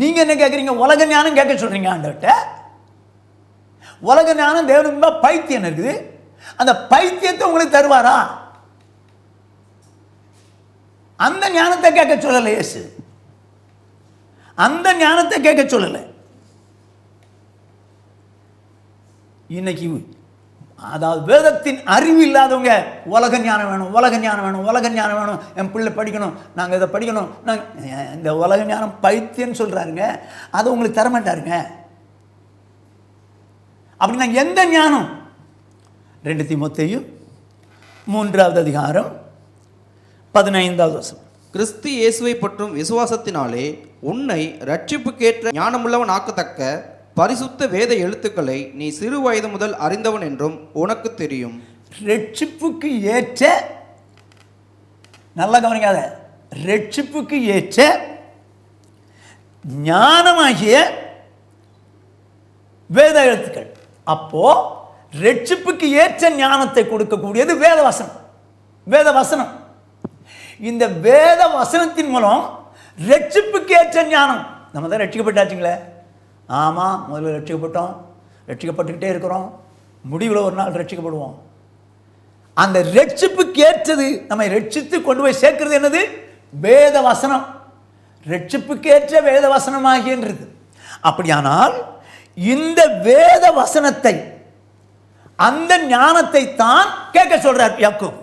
நீங்க என்ன கேட்குறீங்க? உலக ஞானம் கேட்க சொல்றீங்க ஆண்டவர்கிட்ட. உலக ஞானம் தேவனுக்கு பைத்தியம் இருக்குது. அந்த பைத்தியத்தை உங்களுக்கு தருவாரா? அந்த ஞானத்தை கேட்க சொல்லலை இயேசு. அந்த ஞானத்தை கேட்க சொல்லலை. இன்னைக்கு அதாவது வேதத்தின் அறிவு இல்லாதவங்க உலக ஞானம் வேணும், என் பிள்ளை படிக்கணும், நாங்கள் இதை படிக்கணும், இந்த உலக ஞானம் பைத்தியம்னு சொல்கிறாருங்க. அதை உங்களுக்கு தரமாட்டாருங்க. அப்படின்னா எந்த ஞானம்? 2 தீமோத்தேயு 3:15. கிறிஸ்து இயேசுவை பற்றும் விசுவாசத்தினாலே உன்னை ரட்சிப்புக்கேற்ற ஞானமுள்ளவன் ஆக்கத்தக்க பரிசுத்த வேத எழுத்துக்களை நீ சிறு வயது முதல் அறிந்தவன் என்றும் உனக்கு தெரியும். ரட்சிப்புக்கு ஏற்ற, நல்லா கவனிக்காத, ரட்சிப்புக்கு ஏற்ற ஞானமாகிய வேத எழுத்துக்கள். அப்போ ரட்சிப்புக்கு ஏற்ற ஞானத்தை கொடுக்கக்கூடியது வேத வசனம். இந்த வேத வசனத்தின் மூலம் ரட்சிப்புக்கு ஏற்ற ஞானம். நம்ம தான் ரட்சிக்கப்பட்டாச்சுங்களே. ஆமாம், முதல்ல ரட்சிக்கப்பட்டுக்கிட்டே இருக்கிறோம். முடிவில் ஒரு நாள் ரட்சிக்கப்படுவோம். அந்த ரட்சிப்புக்கு ஏற்றது நம்மை ரட்சித்து கொண்டு போய் சேர்க்கிறது என்னது? வேத வசனம். ரட்சிப்புக்கு ஏற்ற வேத வசனமாகின்றது. அப்படியானால் இந்த வேத வசனத்தை, அந்த ஞானத்தை தான் கேட்க சொல்றார் யாக்கோபு.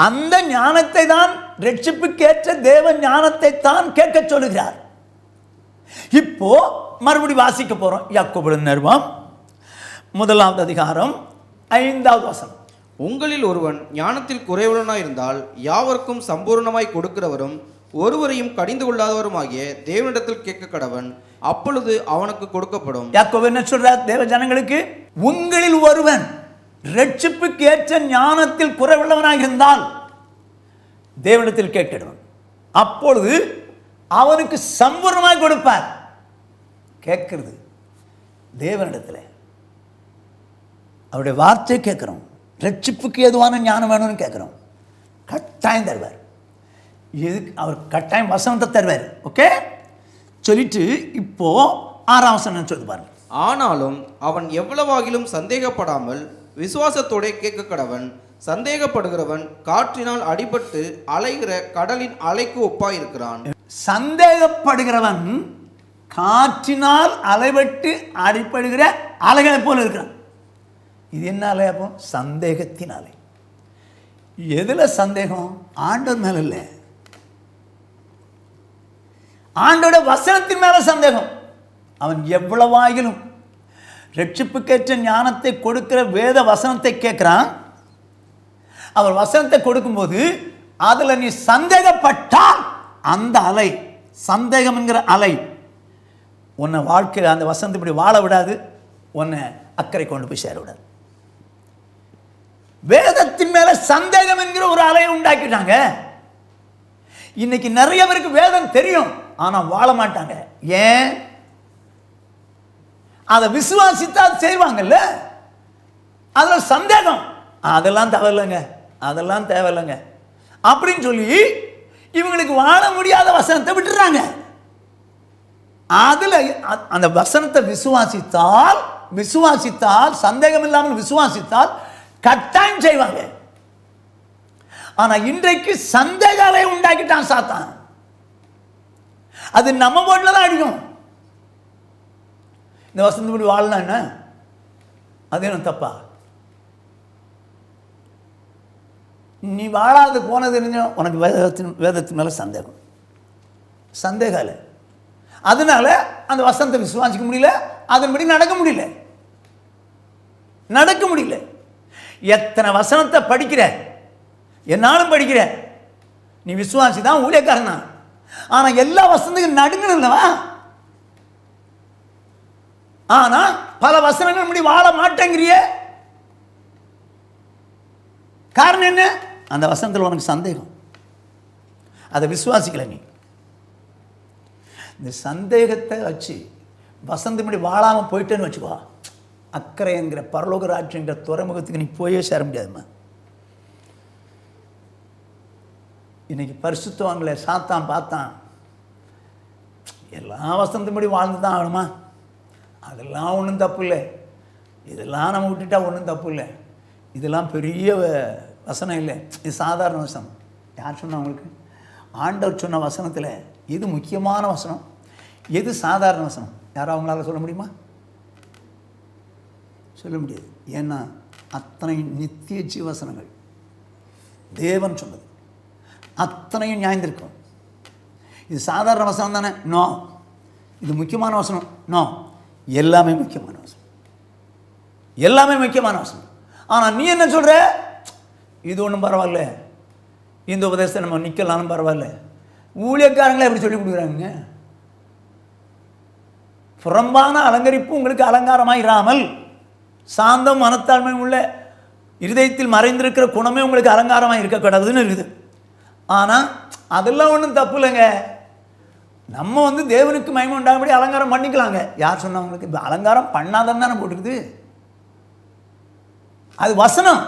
அந்த ஞானத்தை தான், ரட்சிப்புக்கு ஏற்ற தேவ ஞானத்தை தான் கேட்க சொல்லுகிறார். இப்போ மறுபடி வாசிக்க போறோம். யாக்கோபு நிருபம் 1:5. உங்களில் ஒருவன் ஞானத்தில் குறைவுள்ளவனாய் இருந்தால் யாவருக்கும் சம்பூர்ணமாய் கொடுக்கிறவரும் ஒருவரையும் கடிந்து கொள்ளாதவருமாகிய தேவனிடத்தில் கேட்க கடவன், அப்பொழுது அவனுக்கு கொடுக்கப்படும். யாக்கோபு என்ன சொல்றார் தேவ ஜனங்களுக்கு? உங்களில் ஒருவன் ரட்சிப்புக்கு ஏற்ற ஞானத்தில் குறைவுள்ளவனாக இருந்தால் தேவனிடத்தில் கேட்கிறவன், அப்பொழுது அவனுக்கு சம்பூர்ணமாய் கொடுப்பார். கேட்கிறது தேவனிடத்தில், அவருடைய வார்த்தை கேட்கிறோம். ரட்சிப்புக்கு ஏதுவான ஞானம் வேணும்னு கேட்கிறோம், கட்டாயம் தருவார். இதுக்கு அவர் கட்டாயம் வசனத்தை தருவார். ஓகே சொல்லிட்டு இப்போ 6 சொல்லி பாருங்க. ஆனாலும் அவன் எவ்வளவாகிலும் சந்தேகப்படாமல் விசுவாசத்தோட கேட்க கடவன். சந்தேகப்படுகிறவன் காற்றினால் அடிபட்டு அலைகிற கடலின் அலைக்கு ஒப்பாயிருக்கிறான். சந்தேகப்படுகிறவன் காற்றினால் அலைபட்டு அடிபடுகிற அலைகளை போல இருக்கிறான். இது என்ன அலை? அப்போ சந்தேகத்தின் அலை. எதுல சந்தேகம்? ஆண்டவர் மேல இல்லை, ஆண்டோட வசனத்தின் மேல சந்தேகம். அவன் எவ்வளவாயிலும் ரட்சிப்புக்கேற்ற ஞானத்தை கொடுக்கிற வேத வசனத்தை கேட்கிறான். அவர் வசனத்தை கொடுக்கும்போது அதுல நீ சந்தேகப்பட்டால் அந்த அலை, சந்தேகம் என்கிற அலை உன்னை வாழ்க்கையில் அந்த வசனத்தை இப்படி வாழ விடாது, உன்னை அக்கறை கொண்டு போய் சேர விடாது. வேதத்தின் மேல சந்தேகம் என்கிற ஒரு அலையை உண்டாக்கிட்டாங்க. இன்னைக்கு நிறைய பேருக்கு வேதம் தெரியும், ஆனா வாழ மாட்டாங்க. ஏன்? அதை விசுவாசித்தா செய்வாங்கல்ல, அதுல சந்தேகம். அதெல்லாம் தேவையில்லைங்க அப்படின்னு சொல்லி இவங்களுக்கு வாழ முடியாத வசனத்தை விட்டுறாங்க. அதுல அந்த வசனத்தை விசுவாசித்தால் சந்தேகம் இல்லாமல் விசுவாசித்தால் கட்டாயம் செய்வாங்க. ஆனா இன்றைக்கு சந்தேகங்களை உண்டாக்கிட்டான் சாத்தான். அது நம்ம போட்டுல தான் அடிக்கும். இந்த வசனத்துப்படி வாழலாம் என்ன, அது என்ன தப்பா? நீ வாழாது போனது உனக்கு வேதத்தின் மேல சந்தேகம் இல்லை. அதனால அந்த வசனத்தை விசுவாசிக்க முடியல, அதன்படி நடக்க முடியல. எத்தனை வசனத்தை படிக்கிற, என்னாலும் படிக்கிற, நீ விசுவாசி தான், ஊழியக்காரன் தான். ஆனா எல்லா வசனத்துக்கும் நடுங்கணும்லவா? ஆனா பல வசனங்கள் முடி வாழ மாட்டேங்கிறிய. காரணம் என்ன? அந்த வசனத்தில் உனக்கு சந்தேகம், அதை விசுவாசிக்கல. நீ இந்த சந்தேகத்தை வச்சு வசந்தபடி வாழாம போயிட்டேன்னு வச்சுக்கோ, அக்கறைங்கிற பரலோக ராஜ்யங்கிற துறைமுகத்துக்கு நீ போயே சேர முடியாதுமா. இன்னைக்கு பரிசுத்தவான்களை சாத்தான் பார்த்தான், எல்லா வசந்தபடி வாழ்ந்து தான் ஆகணுமா, அதெல்லாம் ஒன்றும் தப்பு இல்லை, இதெல்லாம் நம்ம விட்டுட்டா ஒன்றும் தப்பு இல்லை, இதெல்லாம் பெரிய வசனம் இல்லை, இது சாதாரண வசனம். யார் சொன்னா உங்களுக்கு? ஆண்டவர் சொன்ன வசனத்தில் எது முக்கியமான வசனம், எது சாதாரண வசனம்? யாரும் அவங்களால சொல்ல முடியுமா? சொல்ல முடியாது. ஏன்னா அத்தனை நித்திய ஜீவசனங்கள் தேவன் சொன்னது, அத்தனையும் நியாயந்திருக்கும். இது சாதாரண வசனம் தானே? நோ. இது முக்கியமான வசனம்? நோ. எல்லாமே முக்கியமான வசனம். ஆனால் நீ என்ன சொல்ற? இது ஒன்றும் பரவாயில்ல, இந்த உபதேசத்தை நம்ம நிற்கலாலும் பரவாயில்ல. ஊழியக்காரங்களே எப்படி சொல்லி கொடுக்குறாங்க? புறம்பான அலங்கரிப்பு உங்களுக்கு அலங்காரமாயிராமல், சாந்தம் மனத்தாழ்மை உள்ள இருதயத்தில் மறைந்திருக்கிற குணமே உங்களுக்கு அலங்காரமாக இருக்கக்கூடாதுன்னு இருக்குது. ஆனால் அதெல்லாம் ஒன்றும் தப்பு இல்லைங்க. நம்ம தேவனுக்கு மகிமை உண்டாகும்படி அலங்காரம் பண்ணிக்கலாங்க. யார் சொன்னா உங்களுக்கு? இப்போ அலங்காரம் பண்ணாதான் தானே போட்டுக்குது. அது வசனம்.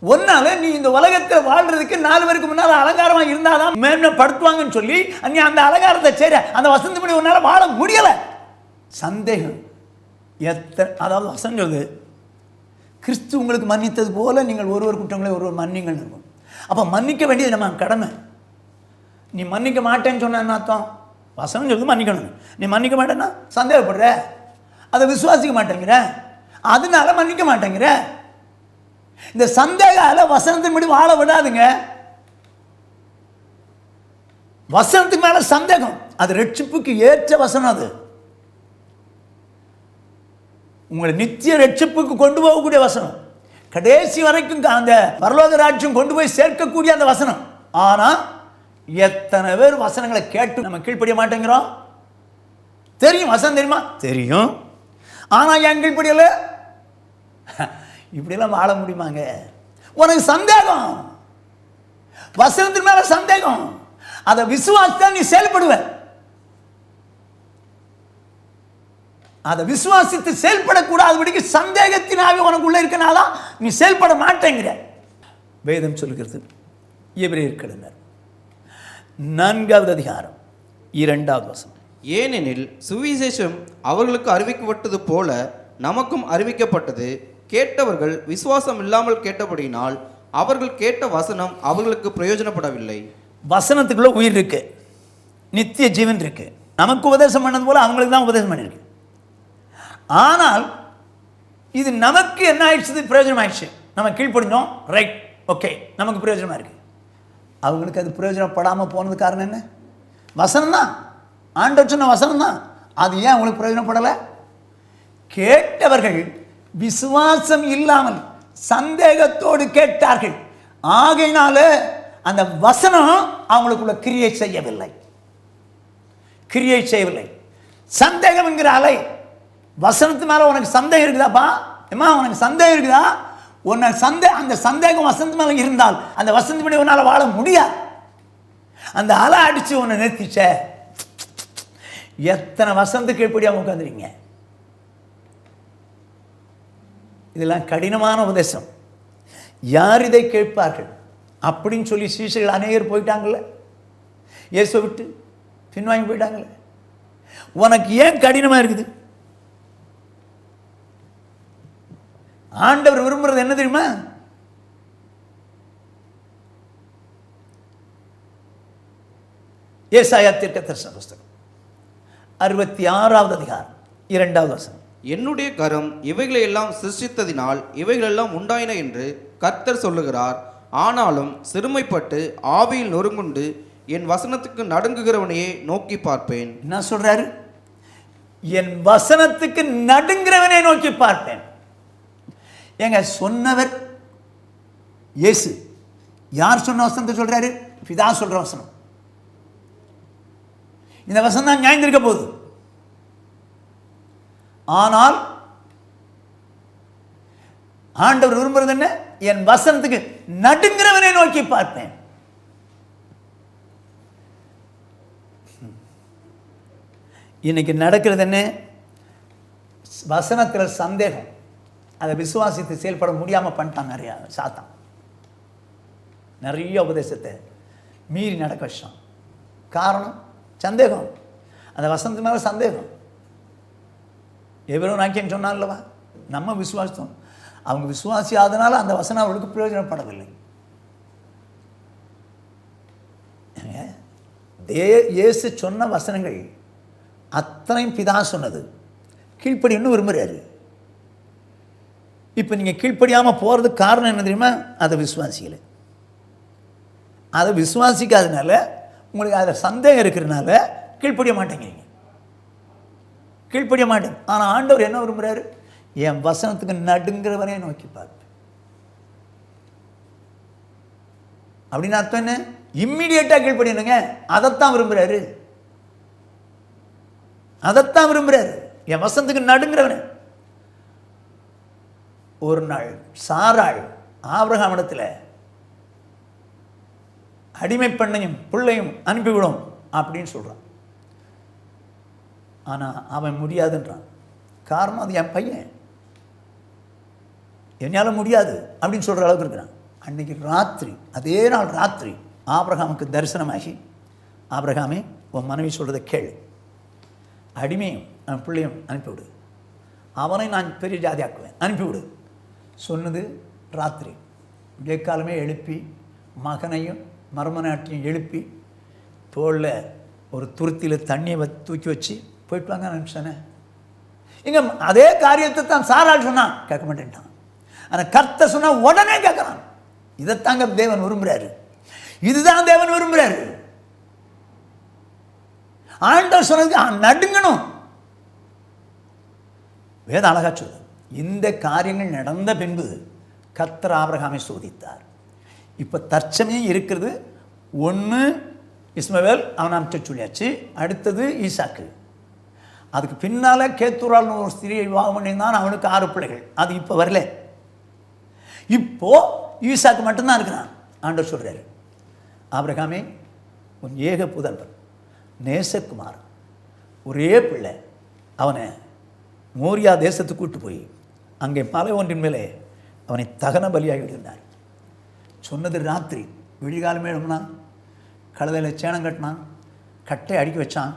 ஒன்னால நீ இந்த உலகத்தில் வாழ்றதுக்கு 4 பேருக்கு முன்னால் அலங்காரமா இருந்தாதான் மேன்மைப்படுத்துவாங்கன்னு சொல்லி நீ அந்த அலங்காரத்தை செய்ற, அந்த வசந்தப்படி உன்னால வாழ முடியல. சந்தேகம். அதாவது வசனம் சொல்லுது, கிறிஸ்து உங்களுக்கு மன்னித்தது போல நீங்கள் ஒருவர் குற்றங்களை ஒருவர் மன்னிங்கள் இருக்கும். அப்ப மன்னிக்க வேண்டியது நம்ம கடமை. நீ மன்னிக்க மாட்டேன்னு சொன்ன என்ன அர்த்தம்? வசனம் சொல்லுது மன்னிக்கணும். நீ மன்னிக்க மாட்டேன்னா சந்தேகப்படுற, அதை விசுவாசிக்க மாட்டேங்கிற, அதனால மன்னிக்க மாட்டேங்கிற. இந்த சந்தேகால வசனத்தின்படி வாழ விடாதுங்க. வசனத்துக்கு மேல சந்தேகம், அது ரட்சிப்புக்கு ஏற்ற வசனம். அது உங்களை நித்திய ரட்சிப்புக்கு கொண்டு போகக்கூடிய வசனம், கடைசி வரைக்கும் அந்த பரலோக ராஜ்யம் கொண்டு போய் சேர்க்கக்கூடிய அந்த வசனம். ஆனா எத்தனை பேர் வசனங்களை கேட்டு நம்ம கீழ்ப்படிய மாட்டேங்கிறோம்? தெரியும், வசனம் தெரியுமா? தெரியும். ஆனா ஏன் கீழ்ப்படியல? இப்படியெல்லாம் வாழ முடியுமாங்க? உனக்கு சந்தேகம், வசனத்தின் மேல சந்தேகம். அதை விசுவாசித்தா நீ செயல்படுவ. அதை விசுவாசித்து செயல்படக்கூடாதபடிக்கு சந்தேகத்தினாவே உனக்குள்ள இருக்கனாதான் நீ செயல்பட மாட்டேங்கிற. வேதம் சொல்லுகிறது, எபிரேயர் எழுதினார் 4வது அதிகாரம் 2வது வசனம், ஏனெனில் சுவிசேஷம் அவர்களுக்கு அறிவிக்கப்பட்டது போல நமக்கும் அறிவிக்கப்பட்டது. கேட்டவர்கள் விசுவாசம் இல்லாமல் கேட்டபடியினால் அவர்கள் கேட்ட வசனம் அவர்களுக்கு பிரயோஜனப்படவில்லை. வசனத்துக்குள்ள உயிர் இருக்கு, நித்திய ஜீவன் இருக்கு. நமக்கு உபதேசம் பண்ணது போல அவங்களுக்கு தான் உபதேசம் பண்ணிருக்கு. ஆனால் இது நமக்கு என்ன ஆயிடுச்சு? பிரயோஜனம் ஆயிடுச்சு. நம்ம கீழ்ப்படிஞ்சோம், ரைட், ஓகே, நமக்கு பிரயோஜனமா இருக்கு. அவங்களுக்கு அது பிரயோஜனப்படாமல் போனது காரணம் என்ன? வசனம் தான், ஆண்டவர் சொன்ன வசனம் தான். அது ஏன் அவங்களுக்கு பிரயோஜனப்படலை? கேட்டவர்கள் விசுவாசம் இல்லாமல் சந்தேகத்தோடு கேட்டார்கள். ஆகையினால அந்த வசனம் அவங்களுக்குள்ள கிரியை செய்யவில்லை. சந்தேகம் என்கிற அலை, வசனத்து மேல உனக்கு சந்தேகம் இருக்குதாப்பா? ஏமா உனக்கு சந்தேகம் இருக்குதா? அந்த சந்தேகம் வசனத்து மேல இருந்தால் அந்த வசனத்துப்படி உன்னால வாழ முடியாது. அந்த அலை அடிச்சு உன்னை நிறுத்திச்ச. எத்தனை வசனத்துக்கு எப்படியா உட்காந்துறீங்க? இதெல்லாம் கடினமான உபதேசம். யார் இதை கேட்பார்கள்? அப்படின்னு சொல்லி சீஷர்கள் அநேகர் போயிட்டாங்கல்ல, இயேசுவை விட்டு பின்வாங்கி போயிட்டாங்கல்ல. உனக்கு ஏன் கடினமாக இருக்குது? ஆண்டவர் விரும்புறது என்ன தெரியுமா? ஏசாயா தீர்க்கதரிசன புஸ்தகம் 66வது அதிகாரம் 2வது வசனம். என்னுடைய கரம் இவைகளை எல்லாம் சிருஷ்டித்ததினால் இவைகளெல்லாம் உண்டாயின என்று கர்த்தர் சொல்லுகிறார். ஆனாலும் சிறுமைப்பட்டு ஆவியில் நொறுங்குண்டு என் வசனத்துக்கு நடுங்குகிறவனையே நோக்கி பார்ப்பேன். என்ன சொல்றாரு? என் வசனத்துக்கு நடுங்கிறவனை நோக்கி பார்ப்பேன். ஏங்க, சொன்னவர் இயேசு. யார் சொன்ன வசனத்தை சொல்றாரு? பிதா சொல்ற வசனம். இந்த வசனம் தான் நியாயந்திருக்க போகுது. ஆனால் ஆண்டவர் விரும்புறது என்ன? என் வசனத்துக்கு நடுங்கிறவனை நோக்கி பார்ப்பேன். இன்னைக்கு நடக்கிறது என்ன? வசனத்தில் சந்தேகம். அதை விசுவாசித்து செயல்பட முடியாமல் பண்ணிட்டான். நிறையா சாத்தான் நிறைய உபதேசத்தை மீறி நடக்க வச்சான். காரணம் சந்தேகம். அந்த வசனத்து மேலே சந்தேகம். எவரோ நாக்கியம் சொன்னான்லவா, நம்ம விசுவாசம். அவங்க விசுவாசி ஆதனால அந்த வசனம் அவர்களுக்கு பிரயோஜனப்படவில்லை. இயேசு சொன்ன வசனங்கள் அத்தனையும் பிதா சொன்னது. கீழ்ப்படின்னு விரும்புகிறாரு. இப்போ நீங்கள் கீழ்ப்படியாமல் போகிறதுக்கு காரணம் என்ன தெரியுமா? அதை விசுவாசிக்கலை. அதை விசுவாசிக்காதனால உங்களுக்கு அதில் சந்தேகம் இருக்கிறதுனால கீழ்ப்படிய மாட்டேங்கிறீங்க. கீழ்ப்படிய மாட்டேங்க. ஆனால் ஆண்டவர் என்ன விரும்புகிறாரு? என் வசனத்துக்கு நடுங்கிறவனே நோக்கி பார்ப்பேன். அப்படின்னு அர்த்தம் என்ன? இம்மிடியேட்டாக கீழ்ப்படியணுங்க. அதைத்தான் விரும்புகிறாரு. அதைத்தான் விரும்புகிறாரு. என் வசனத்துக்கு நடுங்கிறவனே. ஒரு நாள் சாராள் ஆபிரகாம் இடத்துல அடிமை பெண்ணையும் பிள்ளையும் அனுப்பிவிடும் அப்படின்னு சொல்கிறான். ஆனால் அவன் முடியாதுன்றான். காரணம், அது என் பையன், என்னால் முடியாது அப்படின்னு சொல்கிற அளவுக்கு இருக்கிறான். அன்றைக்கி ராத்திரி, அதே நாள் ராத்திரி ஆபிரகாமுக்கு தரிசனமாகி, ஆபிரகாமே உன் மனைவி சொல்கிறத கேளு, அடிமையும் அவன் பிள்ளையும் அனுப்பிவிடு, அவனை நான் பெரிய ஜாதியாக்குவேன், அனுப்பிவிடு சொன்னது ராத்திரி. விடியற்காலமே எழுப்பி மகனையும் மருமனாட்டியும் எழுப்பி தோளில் ஒரு துருத்தியில் தண்ணியை தூக்கி வச்சு போயிட்டு வாங்க நினச்சானே. இங்கே அதே காரியத்தை தான் சாராள் சொன்னான், கேட்க மாட்டேன்ட்டான். ஆனால் கர்த்தர் சொன்னால் உடனே கேட்குறான். இதைத்தாங்க தேவன் விரும்புகிறாரு. இதுதான் தேவன் விரும்புகிறாரு. ஆண்டவர் சொன்னதுக்கு நடுங்கணும். வேதம் அழகா சொல்லுது. இந்த காரியங்கள் நடந்த பின்பு கர்த்தர் ஆபிரகாமை சோதித்தார். இப்போ தற்சமயம் இருக்கிறது ஒன்று இஸ்மவேல், அவன் அமைச்ச சொல்லியாச்சு. அடுத்தது ஈசாக்கு. அதுக்கு பின்னால் கேத்தூரால் ஒரு ஸ்திரியை விவாகம் பண்ணியிருந்தான். அவனுக்கு 6 பிள்ளைகள். அது இப்போ வரல. இப்போ ஈசாக்கு மட்டும்தான் இருக்கிறான். ஆண்டவர் சொல்கிறாரு, ஆபிரகாமே உன் ஏக புதல்வன் நேசகுமார் ஒரே பிள்ளை, அவனை மோரியா தேசத்துக்கு கூட்டு போய் அங்கே மலை ஒன்றின் மேலே அவனை தகன பலியாகி விடுகிறார். சொன்னது ராத்திரி. விழிகாலமே எழுப்பினான், கழுதையில் சேனம் கட்டினான், கட்டை அடுக்கி வச்சான்,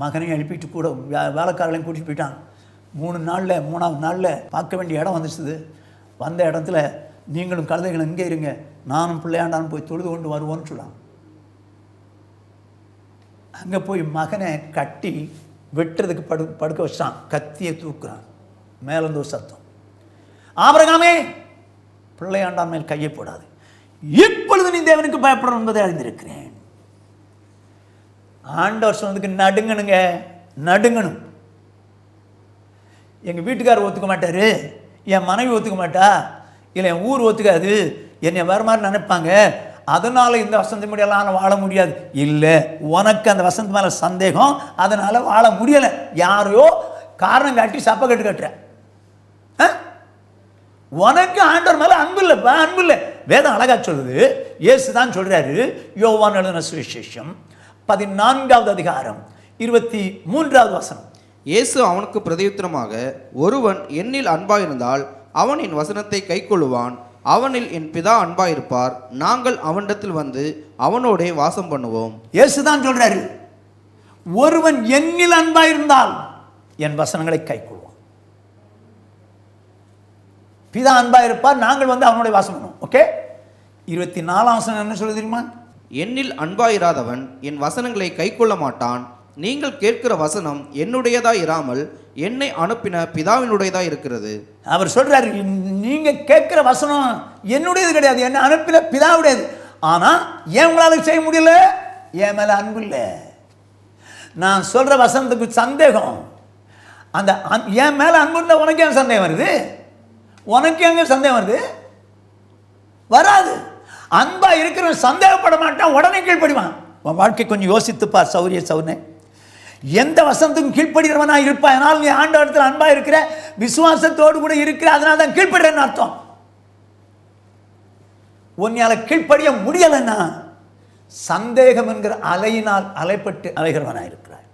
மகனையும் எழுப்பிட்டு கூட வேலைக்காரர்களையும் கூட்டிகிட்டு போயிட்டான். 3வது நாளில் பார்க்க வேண்டிய இடம் வந்துச்சுது. வந்த இடத்துல நீங்களும் கழுதைகளும் இங்கே இருங்க, நானும் பிள்ளையாண்டான்னு போய் தொழுது கொண்டு வருவோன்னு சொல்லான். அங்கே போய் மகனை கட்டி வெட்டுறதுக்கு படுக்க வச்சான். கத்தியை தூக்குறான். மேலேருந்து ஒரு சத்தம், ஆபிரகாமே பிள்ளையாண்டான் மேல் கையை போடாது, இப்பொழுது நீ தேவனுக்கு பயப்படணும் என்பதை அறிந்திருக்கிறேன். ஆண்டவர் சொன்னதுக்கு நடுங்கணுங்க, நடுங்கணும். எங்கள் வீட்டுக்காரர் ஒத்துக்க மாட்டார், என் மனைவி ஒத்துக்க மாட்டா, இல்லை என் ஊர் ஒத்துக்காது, என்னை வேறு மாதிரி நினைப்பாங்க, அதனால் இந்த வசந்த முடியலாம் வாழ முடியாது. இல்லை, உனக்கு அந்த வசந்த மேலே சந்தேகம், அதனால் வாழ முடியலை. யாரையோ காரணம் காட்டி சப்ப கட்டு கட்டுற. உனக்கு ஆண்டவர் மேலே அன்பு இல்லைப்பா, அன்பு இல்லை. வேதம் அழகா சொல்லுது. இயேசு தான் சொல்கிறாரு. யோவான் எழுதின சுவிசேஷம் 14வது அதிகாரம் 23வது வசனம். இயேசு அவனுக்கு பிரதியுத்தரமாக, ஒருவன் என்னில் அன்பாயிருந்தால் அவன் என் வசனத்தை கைக்கொள்ளுவான், அவனில் என் பிதா அன்பாயிருப்பார், நாங்கள் அவனிடத்தில் வந்து அவனோடே வாசம் பண்ணுவோம். இயேசுதான் சொல்றாரு, ஒருவன் என்னில் அன்பாயிருந்தால் என் வசனங்களை கைக்கொள்வோம். பிதா அன்பாயிருப்பார், நாங்கள் வந்து அவனோட வாசம் பண்ணுவோம். ஓகே, 24ஆம் வசனம் என்ன சொல்லுது தெரியுமா? என்னில் அன்பாயிராதவன் என் வசனங்களை கைக்கொள்ள மாட்டான். நீங்கள் கேட்கிற வசனம் என்னுடையதா இராமல் என்னை அனுப்பின பிதாவினுடையதா இருக்கிறது. அவர் சொல்றாரு, நீங்க கேட்கிற வசனம் என்னுடையது கிடையாது, என்னை அனுப்பின பிதாவுடையது. ஆனா ஏன் உங்களால செய்ய முடியல? என் மேல அன்பு இல்லை. நான் சொல்ற வசனத்துக்கு சந்தேகம். அந்த என் மேல அன்பு இருந்தா உனக்கு ஏன் சந்தேகம் வருது? உனக்கு எங்க சந்தேகம் வருது? வராது. அன்பா இருக்கிறவன் சந்தேகப்பட மாட்டான், உடனே கீழ்ப்படிவான். உன் வாழ்க்கை கொஞ்சம் யோசித்துப்பார் சௌனே. எந்த வசனத்துக்கும் கீழ்ப்படுகிறவனா இருப்பான். அதனால் நீ ஆண்டவரத்தில் அன்பா இருக்கிற, விசுவாசத்தோடு கூட இருக்கிற, அதனால தான் கீழ்ப்படுறேன்னு அர்த்தம். உன்னையால கீழ்ப்படிய முடியலைன்னா சந்தேகம் என்கிற அலையினால் அலைப்பட்டு அலைகிறவனா இருக்கிறார்.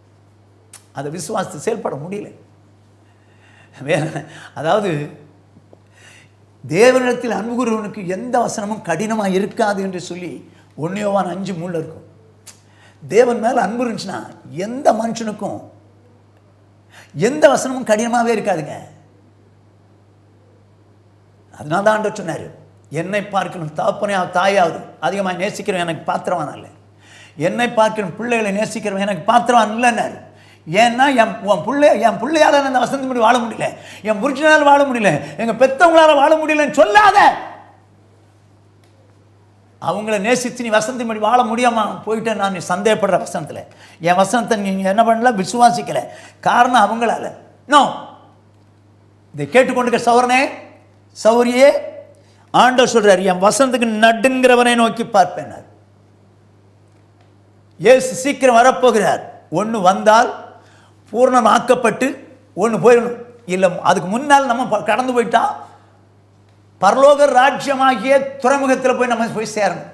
அதை விசுவாசத்தை செயல்பட முடியல. அதாவது தேவனிடத்தில் அன்பு கூறுவனுக்கு எந்த வசனமும் கடினமாக இருக்காது என்று சொல்லி 1 யோவான் 5:3 இருக்கும். தேவன் மேலே அன்பு இருந்துச்சுன்னா எந்த மனுஷனுக்கும் எந்த வசனமும் கடினமாகவே இருக்காதுங்க. அதனால தான் ஆண்டவர் சொன்னார், என்னை பார்க்கணும் தகப்பனே தாயாவது அதிகமாக நேசிக்கிறவன் எனக்கு பாத்திரவான் இல்லை, என்னை பார்க்கணும் பிள்ளைகளை நேசிக்கிறவன் எனக்கு பாத்திரவான் இல்லைன்னாரு. ஏன்னா என் பிள்ளையால் அந்த வசனத்தின்படி வாழ முடியல, என் புருஷனால் வாழ முடியல, எங்கள் பெற்றவங்களால் வாழ முடியலன்னு சொல்லாத. அவங்கள நேசித்து நீ வசனத்தின்படி வாழ முடியாமா போயிட்டேன் நான், நீ சந்தேகப்படுற வசனத்தில். என் வசனத்தை நீங்கள் என்ன பண்ணல, விசுவாசிக்கல. காரணம் அவங்களால. நோ, இதை கேட்டுக்கொண்டு சௌரனே சௌரியே, ஆண்டவர் சொல்றாரு, என் வசனத்துக்கு நடுங்கிறவனை நோக்கி பார்ப்பேன். இயேசு சீக்கிரம் வரப்போகிறார். ஒன்று வந்தால் பூர்ணம் ஆக்கப்பட்டு ஒன்று போயிடணும். இல்லை அதுக்கு முன்னால் நம்ம கடந்து போயிட்டா பரலோக ராஜ்யமாகிய துறைமுகத்தில் போய் நம்ம போய் சேரணும்.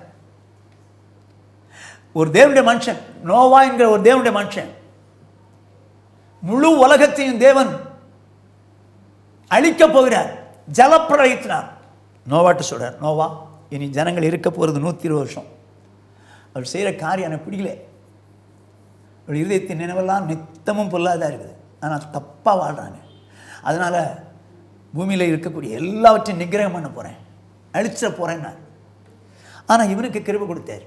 ஒரு தேவனுடைய மனுஷன், நோவா என்கிற ஒரு தேவனுடைய மனுஷன், முழு உலகத்தையும் தேவன் அழிக்க போகிறார், ஜலப்பிரளயத்தினார். நோவாட்ட சொல்றார், நோவா இனி ஜனங்கள் இருக்க போகிறது 120 வருஷம். அவர் செய்கிற காரியம் எனக்கு பிடிக்கல. அவருடைய இருதயத்தின் நினைவெல்லாம் நித்தமும் பொல்லாதான் இருக்குது, ஆனால் தப்பாக வாழ்கிறாங்க. அதனால் பூமியில் இருக்கக்கூடிய எல்லாவற்றையும் நிகிரகம் பண்ண போகிறேன், அழிச்சிட போகிறேன் நான். ஆனால் இவனுக்கு கிருபை கொடுத்தார்.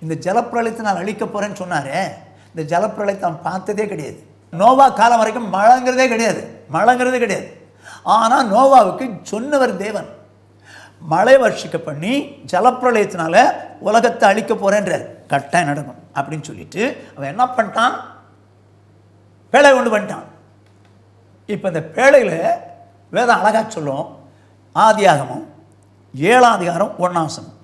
இந்த ஜலப்பிரளயத்தை நான் அழிக்க போகிறேன்னு சொன்னாரே, இந்த ஜலப்பிரளயத்தை அவன் பார்த்ததே கிடையாது. நோவா காலம் வரைக்கும் மழைங்கிறதே கிடையாது. ஆனால் நோவாவுக்கு சொன்னவர் தேவன். மழை வர்ஷிக்க பண்ணி ஜலப்பிரளயத்தினால உலகத்தை அழிக்க போகிறேன்றார். கட்டாயம் நடக்கும் அப்படின்னு சொல்லிட்டு அவன் என்ன பண்ணிட்டான், பேழை கொண்டு பண்ணிட்டான். இப்போ இந்த பேழையில் வேதம் அழகா சொல்லும். ஆதியாகமம் 7ஆம் அதிகாரம் 1ஆம் வசனம்.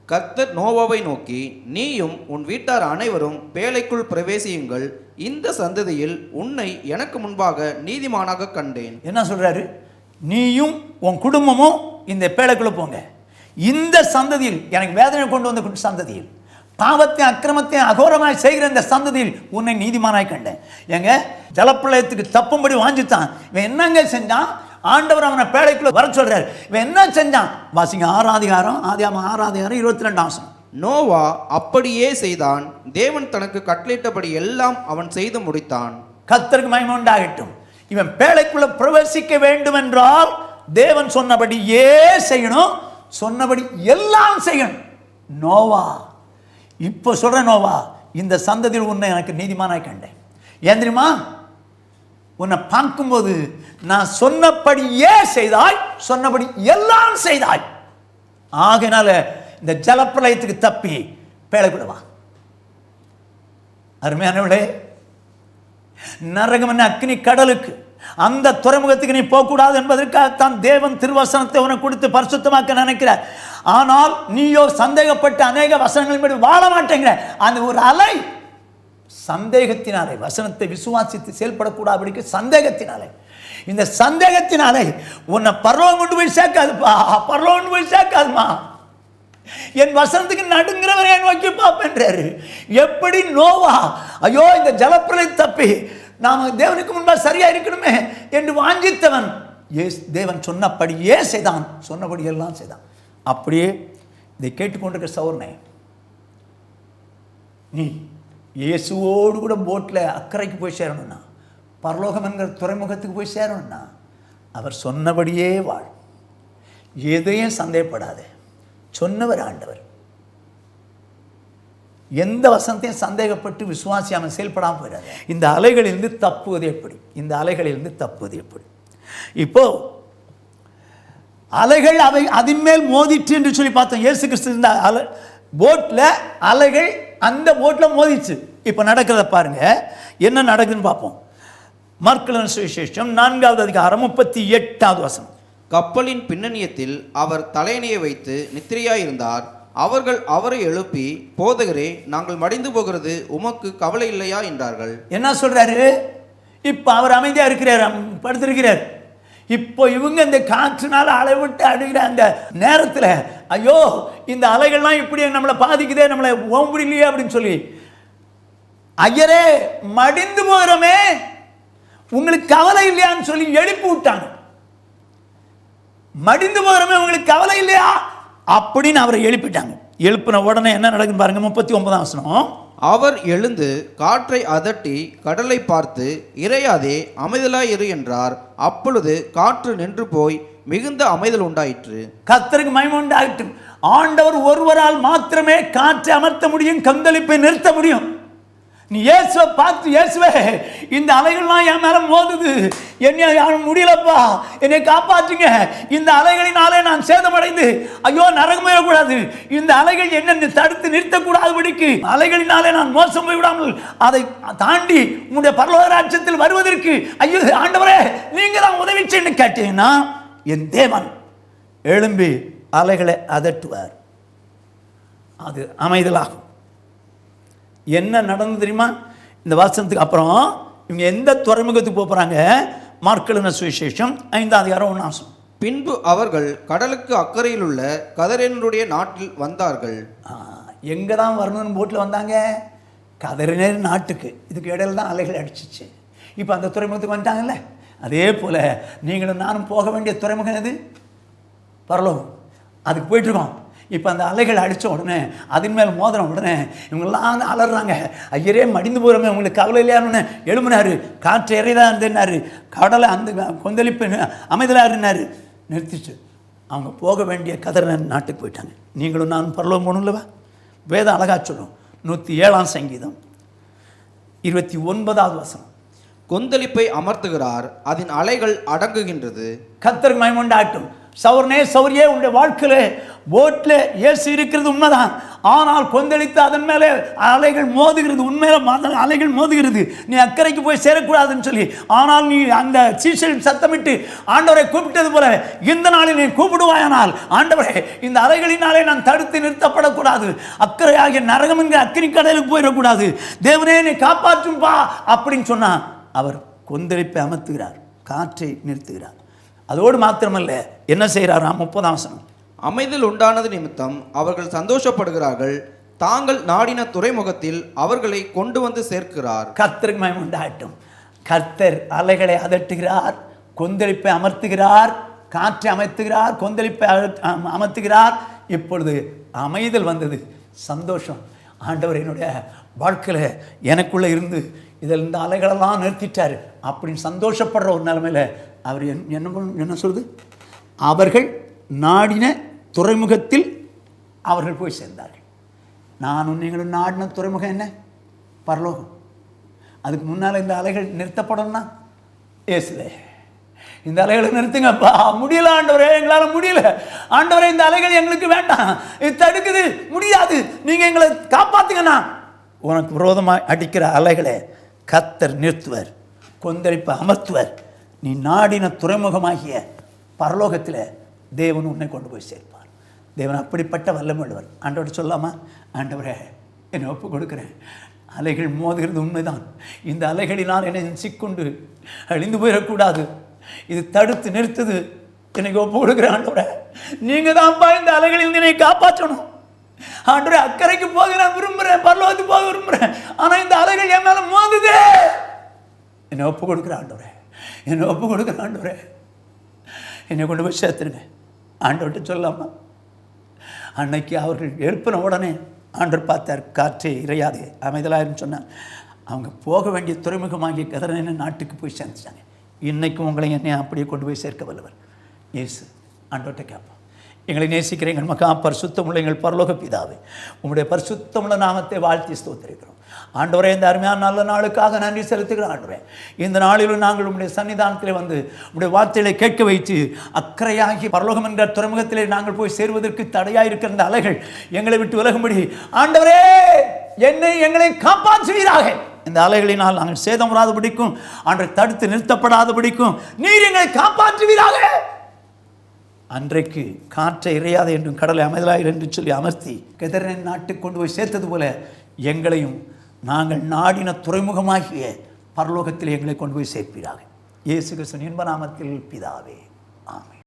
கர்த்தர் நோவாவை நோக்கி, நீயும் உன் வீட்டார் அனைவரும் பேழைக்குள் பிரவேசியுங்கள், இந்த சந்ததியில் உன்னை எனக்கு முன்பாக நீதிமானாக கண்டேன். என்ன சொல்றாரு? நீயும் உன் குடும்பமும் இந்த பேழைக்குள்ள போங்க. இந்த சந்ததியில், எனக்கு வேதனை கொண்டு வந்த சந்ததியில், பாவத்தை அக்கிரமத்தை அகோரமாய் செய்கிற இந்த சந்ததியில் உன்னை நீதிமானாய் கண்டேன். எங்க ஜலப்பிரளயத்துக்கு தப்பும்படி வாஞ்சித்தான். இவன் என்னங்க செஞ்சான்? ஆண்டவர் அவனை பேழைக்குள்ள வர சொல்றாரு. இவன் என்ன செஞ்சான்? வாசிங்க 6ஆம் அதிகாரம், ஆதியாகமம் 6ஆம் அதிகாரம் 22ஆம் வசனம். நோவா அப்படியே செய்தான், தேவன் தனக்கு கட்டளையிட்டபடி எல்லாம் அவன் செய்து முடித்தான். கர்த்தருக்கு மகிமை உண்டாகட்டும். இவன் பேழைக்குள்ள பிரவேசிக்க வேண்டும் என்றால் தேவன் சொன்னபடியே செய்யணும், சொன்னபடி எல்லாம் செய்யணும். நோவா இப்போ சொல்ற, நோவா இந்த சந்ததியில் உன்னை எனக்கு நீதிமானாய் கண்டேன். ஏன் தெரியுமா? உன்னை பார்க்கும்போது நான் சொன்னபடியே செய்தாய், சொன்னபடி எல்லாம் செய்தாய். ஆகையினால இந்த ஜலப்பிரளயத்துக்கு தப்பி பேழைக்குள்ள. அருமையானவளே, நரகம் என்ன அக்னி கடலுக்கு, அந்த துறைமுகத்துக்கு நீ போகக்கூடாது என்பதற்காகத்தான் தேவன் திருவசனத்தை உனக்கு கொடுத்து பரிசுத்தமாக்க நினைக்கிறார். ஆனால் நீயோ சந்தேகப்பட்டு அநேக வசனங்களின்படி வாழ மாட்டேங்கிற. அந்த ஒரு அலை சந்தேகத்தினாலே, வசனத்தை விசுவாசித்து செயல்படக்கூடாது சந்தேகத்தினாலே, இந்த சந்தேகத்தினாலே உன்னை பரலோகம் கொண்டு போய் சேர்க்காதுப்பா, பரலோகம் கொண்டு போய் சேர்க்காதுமா. என் வசனத்துக்கு நடுங்கிறவரை நோக்கி பார்ப்பேன்றாரு. எப்படி நோவா ஐயோ இந்த ஜலப்பிரளயம் தப்பி நாம தேவனுக்கு முன்பாக சரியா இருக்கணுமே என்று வாஞ்சித்தவன் தேவன் சொன்னபடியே செய்தான், சொன்னபடி எல்லாம் செய்தான். அப்படியே இதை கேட்டுக்கொண்டிருக்க சௌர்ணே, நீ இயேசுவோடு கூட போட்டில் அக்கறைக்கு போய் சேரணும்னா, பரலோகம் என்கிற துறைமுகத்துக்கு போய் சேரணும்னா அவர் சொன்னபடியே வாழ். எதையும் சந்தேகப்படாதே. சொன்னவர் ஆண்டவர். எந்த வசனத்தையும் சந்தேகப்பட்டு விசுவாசியாமல் செயல்படாமல் போயிடாது. இந்த அலைகளிலிருந்து தப்புவது எப்படி? இந்த அலைகளிலிருந்து தப்புவது எப்படி? இப்போ அலைகள் அவை அதன் மேல் மோதிற்று என்று சொல்லி பார்த்தோம். இயேசு கிறிஸ்து இந்த போட்டில் அலைகள் அந்த போட்டில் மோதிச்சு. இப்போ நடக்கிறத பாருங்க, என்ன நடக்குதுன்னு பார்ப்போம். மார்க்கு சுவிசேஷம் 4வது அதிகாரம் 38வது வசனம். கப்பலின் பின்னணியத்தில் அவர் தலையணையை வைத்து நித்திரையாயிருந்தார். அவர்கள் அவரை எழுப்பி, போதகரே, நாங்கள் மடிந்து போகிறது உமக்கு கவலை இல்லையா என்றார்கள். என்ன சொல்றாரு? இப்போ அவர் அமைதியா இருக்கிறார், படுத்திருக்கிறார். இப்போ இவங்க இந்த காற்றுனால அலை விட்டு அடிக்கிற அந்த நேரத்தில், ஐயோ இந்த அலைகள்லாம் இப்படி நம்மளை பாதிக்குதே, நம்மளை ஓம்ப முடியலையே அப்படின்னு சொல்லி, ஐயரே மடிந்து போகிறோமே, உங்களுக்கு கவலை இல்லையான்னு சொல்லி எழுப்பி விட்டாங்க. மடிந்து போகிறோமே, உங்களுக்கு கவலை இல்லையா அப்படின்னு அவரை எழுப்பிட்டாங்க. எழுப்பின உடனே என்ன நடக்குன்னு பாருங்க. 39ஆம் வசனம். அவர் எழுந்து காற்றை அதட்டி கடலை பார்த்து, இறையாதே, அமைதலாய் இரு என்றார். அப்பொழுது காற்று நின்று போய் மிகுந்த அமைதல் உண்டாயிற்று. கர்த்தருக்கு மகிமை உண்டாகட்டும். ஆண்டவர் ஒருவரால் மாத்திரமே காற்றை அமர்த்த முடியும், கந்தளிப்பை நிறுத்த முடியும். நீ இயேசுவை பார்த்து, இயேசுவே இந்த அலைகள்லாம் என் மேல மோதுது, என்னை முடியலப்பா, என்னை காப்பாற்றுங்க, இந்த அலைகளினாலே நான் சேதமடைந்து ஐயோ நரகம் போயிடக்கூடாது, இந்த அலைகள் என்ன தடுத்து நிறுத்தக்கூடாதபடிக்கு அலைகளினாலே நான் மோசம் போய்விடாமல் அதை தாண்டி உங்களுடைய பரலோக ராஜ்யத்தில் வருவதற்கு ஐயோ ஆண்டவரே நீங்க தான் உதவி செய்யணும்னு கேட்டீங்கன்னா, என் தேவன் எழும்பி அலைகளை அதட்டுவார். அது அமைதலாகும். என்ன நடந்து தெரியுமா? இந்த வாசனத்துக்கு அப்புறம் இவங்க எந்த துறைமுகத்துக்கு போகிறாங்க? மார்க்கு சுவிசேஷம் 5வது அதிகாரம் 1ஆம் வசனம். பின்பு அவர்கள் கடலுக்கு அக்கறையில் உள்ள கதரேனருடைய நாட்டில் வந்தார்கள். எங்கே தான் வரணும்னு போட்டில் வந்தாங்க? கதரேனர் நாட்டுக்கு. இதுக்கு இடையில தான் அலைகள் அடிச்சிச்சு. இப்போ அந்த துறைமுகத்துக்கு வந்துட்டாங்கல்ல. அதே போல் நீங்களும் நானும் போக வேண்டிய துறைமுகம் எது? பரலோகம். அதுக்கு போயிட்டுருக்கோம். இப்போ அந்த அலைகள் அடித்த உடனே, அதன் மேல் மோதின உடனே இவங்கெல்லாம் அலறாங்க, ஐயரே மடிந்து போகிறோமே, உங்களுக்கு கவலை இல்லையான்னு எழுப்பினாரு. காற்று இறைதான் இருந்தேன்னாரு, கடலை அந்த கொந்தளிப்பு அமைதலாக இருந்தார். நிறுத்திச்சு. அவங்க போக வேண்டிய கதரேனர் நாட்டுக்கு போயிட்டாங்க. நீங்களும் நான் பரலோகம் போகணும்லவா? வேதம் அழகா சொல்லும். 107ஆம் சங்கீதம் 29வது வசனம். கொந்தளிப்பை அமர்த்துகிறார், அதன் அலைகள் அடங்குகின்றது. கர்த்தருக்கு மகிமை உண்டாகட்டும். சௌர்ணே, சௌரியே, உன்னுடைய வாழ்க்கையில போட்டில் இயேசு இருக்கிறது உண்மைதான். ஆனால் கொந்தளித்து அதன் மேலே அலைகள் மோதுகிறது. உண்மையில அலைகள் மோதுகிறது. நீ அக்கறைக்கு போய் சேரக்கூடாதுன்னு சொல்லி, ஆனால் நீ அந்த சீசல் சத்தமிட்டு ஆண்டவரை கூப்பிட்டது போல இந்த நாளில் நீ கூப்பிடுவாயானால், ஆண்டவரே இந்த அலைகளினாலே நான் தடுத்து நிறுத்தப்படக்கூடாது, அக்கறையாகிய நரகம் என்கிற அக்கினி கடலுக்கு போயிடக்கூடாது, தேவனே நீ காப்பாற்றும் பா அப்படின்னு சொன்னா, அவர் கொந்தளிப்பை அமர்த்துகிறார், காற்றை நிறுத்துகிறார். அதோடு மாத்திரமல்ல, என்ன செய்கிறார்? 30ஆம் வசனம். அமைதல் உண்டானது நிமித்தம் அவர்கள் சந்தோஷப்படுகிறார்கள், தாங்கள் நாடின துறைமுகத்தில் அவர்களை கொண்டு வந்து சேர்க்கிறார். கர்த்தருக்கு மகிமை உண்டாகட்டும். கர்த்தர் அலைகளை அதட்டுகிறார், கொந்தளிப்பை அமர்த்துகிறார், காற்றை அமைத்துகிறார், கொந்தளிப்பை அமர்த்துகிறார். இப்பொழுது அமைதல் வந்தது, சந்தோஷம். ஆண்டவர் என்னுடைய வாழ்க்கையில் எனக்குள்ளே இருந்து இதில் இந்த அலைகளெல்லாம் நிறுத்திட்டார் அப்படின்னு சந்தோஷப்படுற ஒரு நிலைமையில் அவர் என்ன சொல்லுது? அவர்கள் நாடின துறைமுகத்தில் அவர்கள் போய் சேர்ந்தார்கள். நானும் நீங்களும் நாடின துறைமுகம் என்ன? பரலோகம். அதுக்கு முன்னால் இந்த அலைகள் நிறுத்தப்படணும்னா இயேசுவே இந்த அலைகளை நிறுத்துங்கப்பா, முடியல ஆண்டவரே, எங்களால் முடியல ஆண்டவரே, இந்த அலைகள் எங்களுக்கு வேண்டாம், இது தடுக்குது, முடியாது, நீங்கள் எங்களை காப்பாற்றுங்கண்ணா. உனக்கு விரோதமாக அடிக்கிற அலைகளை கர்த்தர் நிறுத்துவர், கொந்தளிப்பை அமர்த்துவர். நீ நாடின துறைமுகமாகிய பரலோகத்தில் தேவன் உன்னை கொண்டு போய் சேர்ப்பார். தேவன் அப்படிப்பட்ட வல்லமையுள்ளவர். ஆண்டவர் சொல்லாமா? ஆண்டவரே என்னை ஒப்பு கொடுக்குறேன், அலைகள் மோதுகிறது உண்மைதான், இந்த அலைகளினால் என்னை சிக்கொண்டு அழிந்து போயிடக்கூடாது, இது தடுத்து நிறுத்துது, எனக்கு ஒப்பு கொடுக்குறேன் ஆண்டவரே, நீங்கள் தான்ப்பா இந்த அலைகளில் என்னை காப்பாற்றணும். ஆண்டவரே அக்கறைக்கு போக நான் விரும்புகிறேன், பரலோகத்துக்கு போக விரும்புகிறேன், ஆனால் இந்த அலைகள் என் மேலே மோதுதே, என்னை ஒப்பு கொடுக்குறேன் ஆண்டவரே, என்னை ஒப்பு கொடுக்குறேன் ஆண்டவரே, என்னை கொண்டு போய் சேர்த்துருங்க. ஆண்டவர்கிட்ட சொல்லாமா? அன்னைக்கு அவர்கள் எழுப்பின உடனே ஆண்டவர் பார்த்தார், காற்றே இறையாதே அமைதலாயின்னு சொன்னார். அவங்க போக வேண்டிய துறைமுகமாகிய கதரேன நாட்டுக்கு போய் சேர்ந்துட்டாங்க. இன்றைக்கும் உங்களை என்னை அப்படியே கொண்டு போய் சேர்க்க வல்லவர் இயேசு. ஆண்டவர்கிட்ட கேட்போம், எங்களை நேசிக்கிற எங்கள் மக்கா பரிசுத்தமுள்ள எங்கள் பரலோக பிதாவே, உங்களுடைய பரிசுத்தமுள்ள நாமத்தை வாழ்த்தி ஸ்தோத்திரிக்கிறோம். ஆண்டவரே, இந்த அருமையான நல்ல நாளுக்காக நன்றி செலுத்துகிறோம். ஆண்டவரே, இந்த நாளிலும் நாங்கள் உங்களுடைய சன்னிதானத்திலே வந்து உங்களுடைய வார்த்தைகளை கேட்க வைத்து அக்கறையாகி பரலோகம் என்ற துறைமுகத்திலே நாங்கள் போய் சேருவதற்கு தடையாக இருக்கிற இந்த அலைகள் எங்களை விட்டு விலகும்படி ஆண்டவரே எங்களை காப்பாற்றுவீராக. இந்த அலைகளினால் நாங்கள் சேதமுறாதபடிக்கும் ஆண்டவர் தடுத்து நிறுத்தப்படாதபடிக்கும் நீர் எங்களை காப்பாற்றுவீராக. அன்றைக்கு காற்றை இறையாத என்றும் கடலை அமைதலாயிரு என்று சொல்லி அமர்த்தி கெதரேன் நாட்டுக்கு கொண்டு போய் சேர்த்தது போல எங்களையும் நாங்கள் நாடின துறைமுகமாகிய பரலோகத்தில் எங்களை கொண்டு போய் சேர்ப்பீராக. இயேசு கிறிஸ்துவின் இன்ப நாமத்தில் பிதாவே, ஆமென்.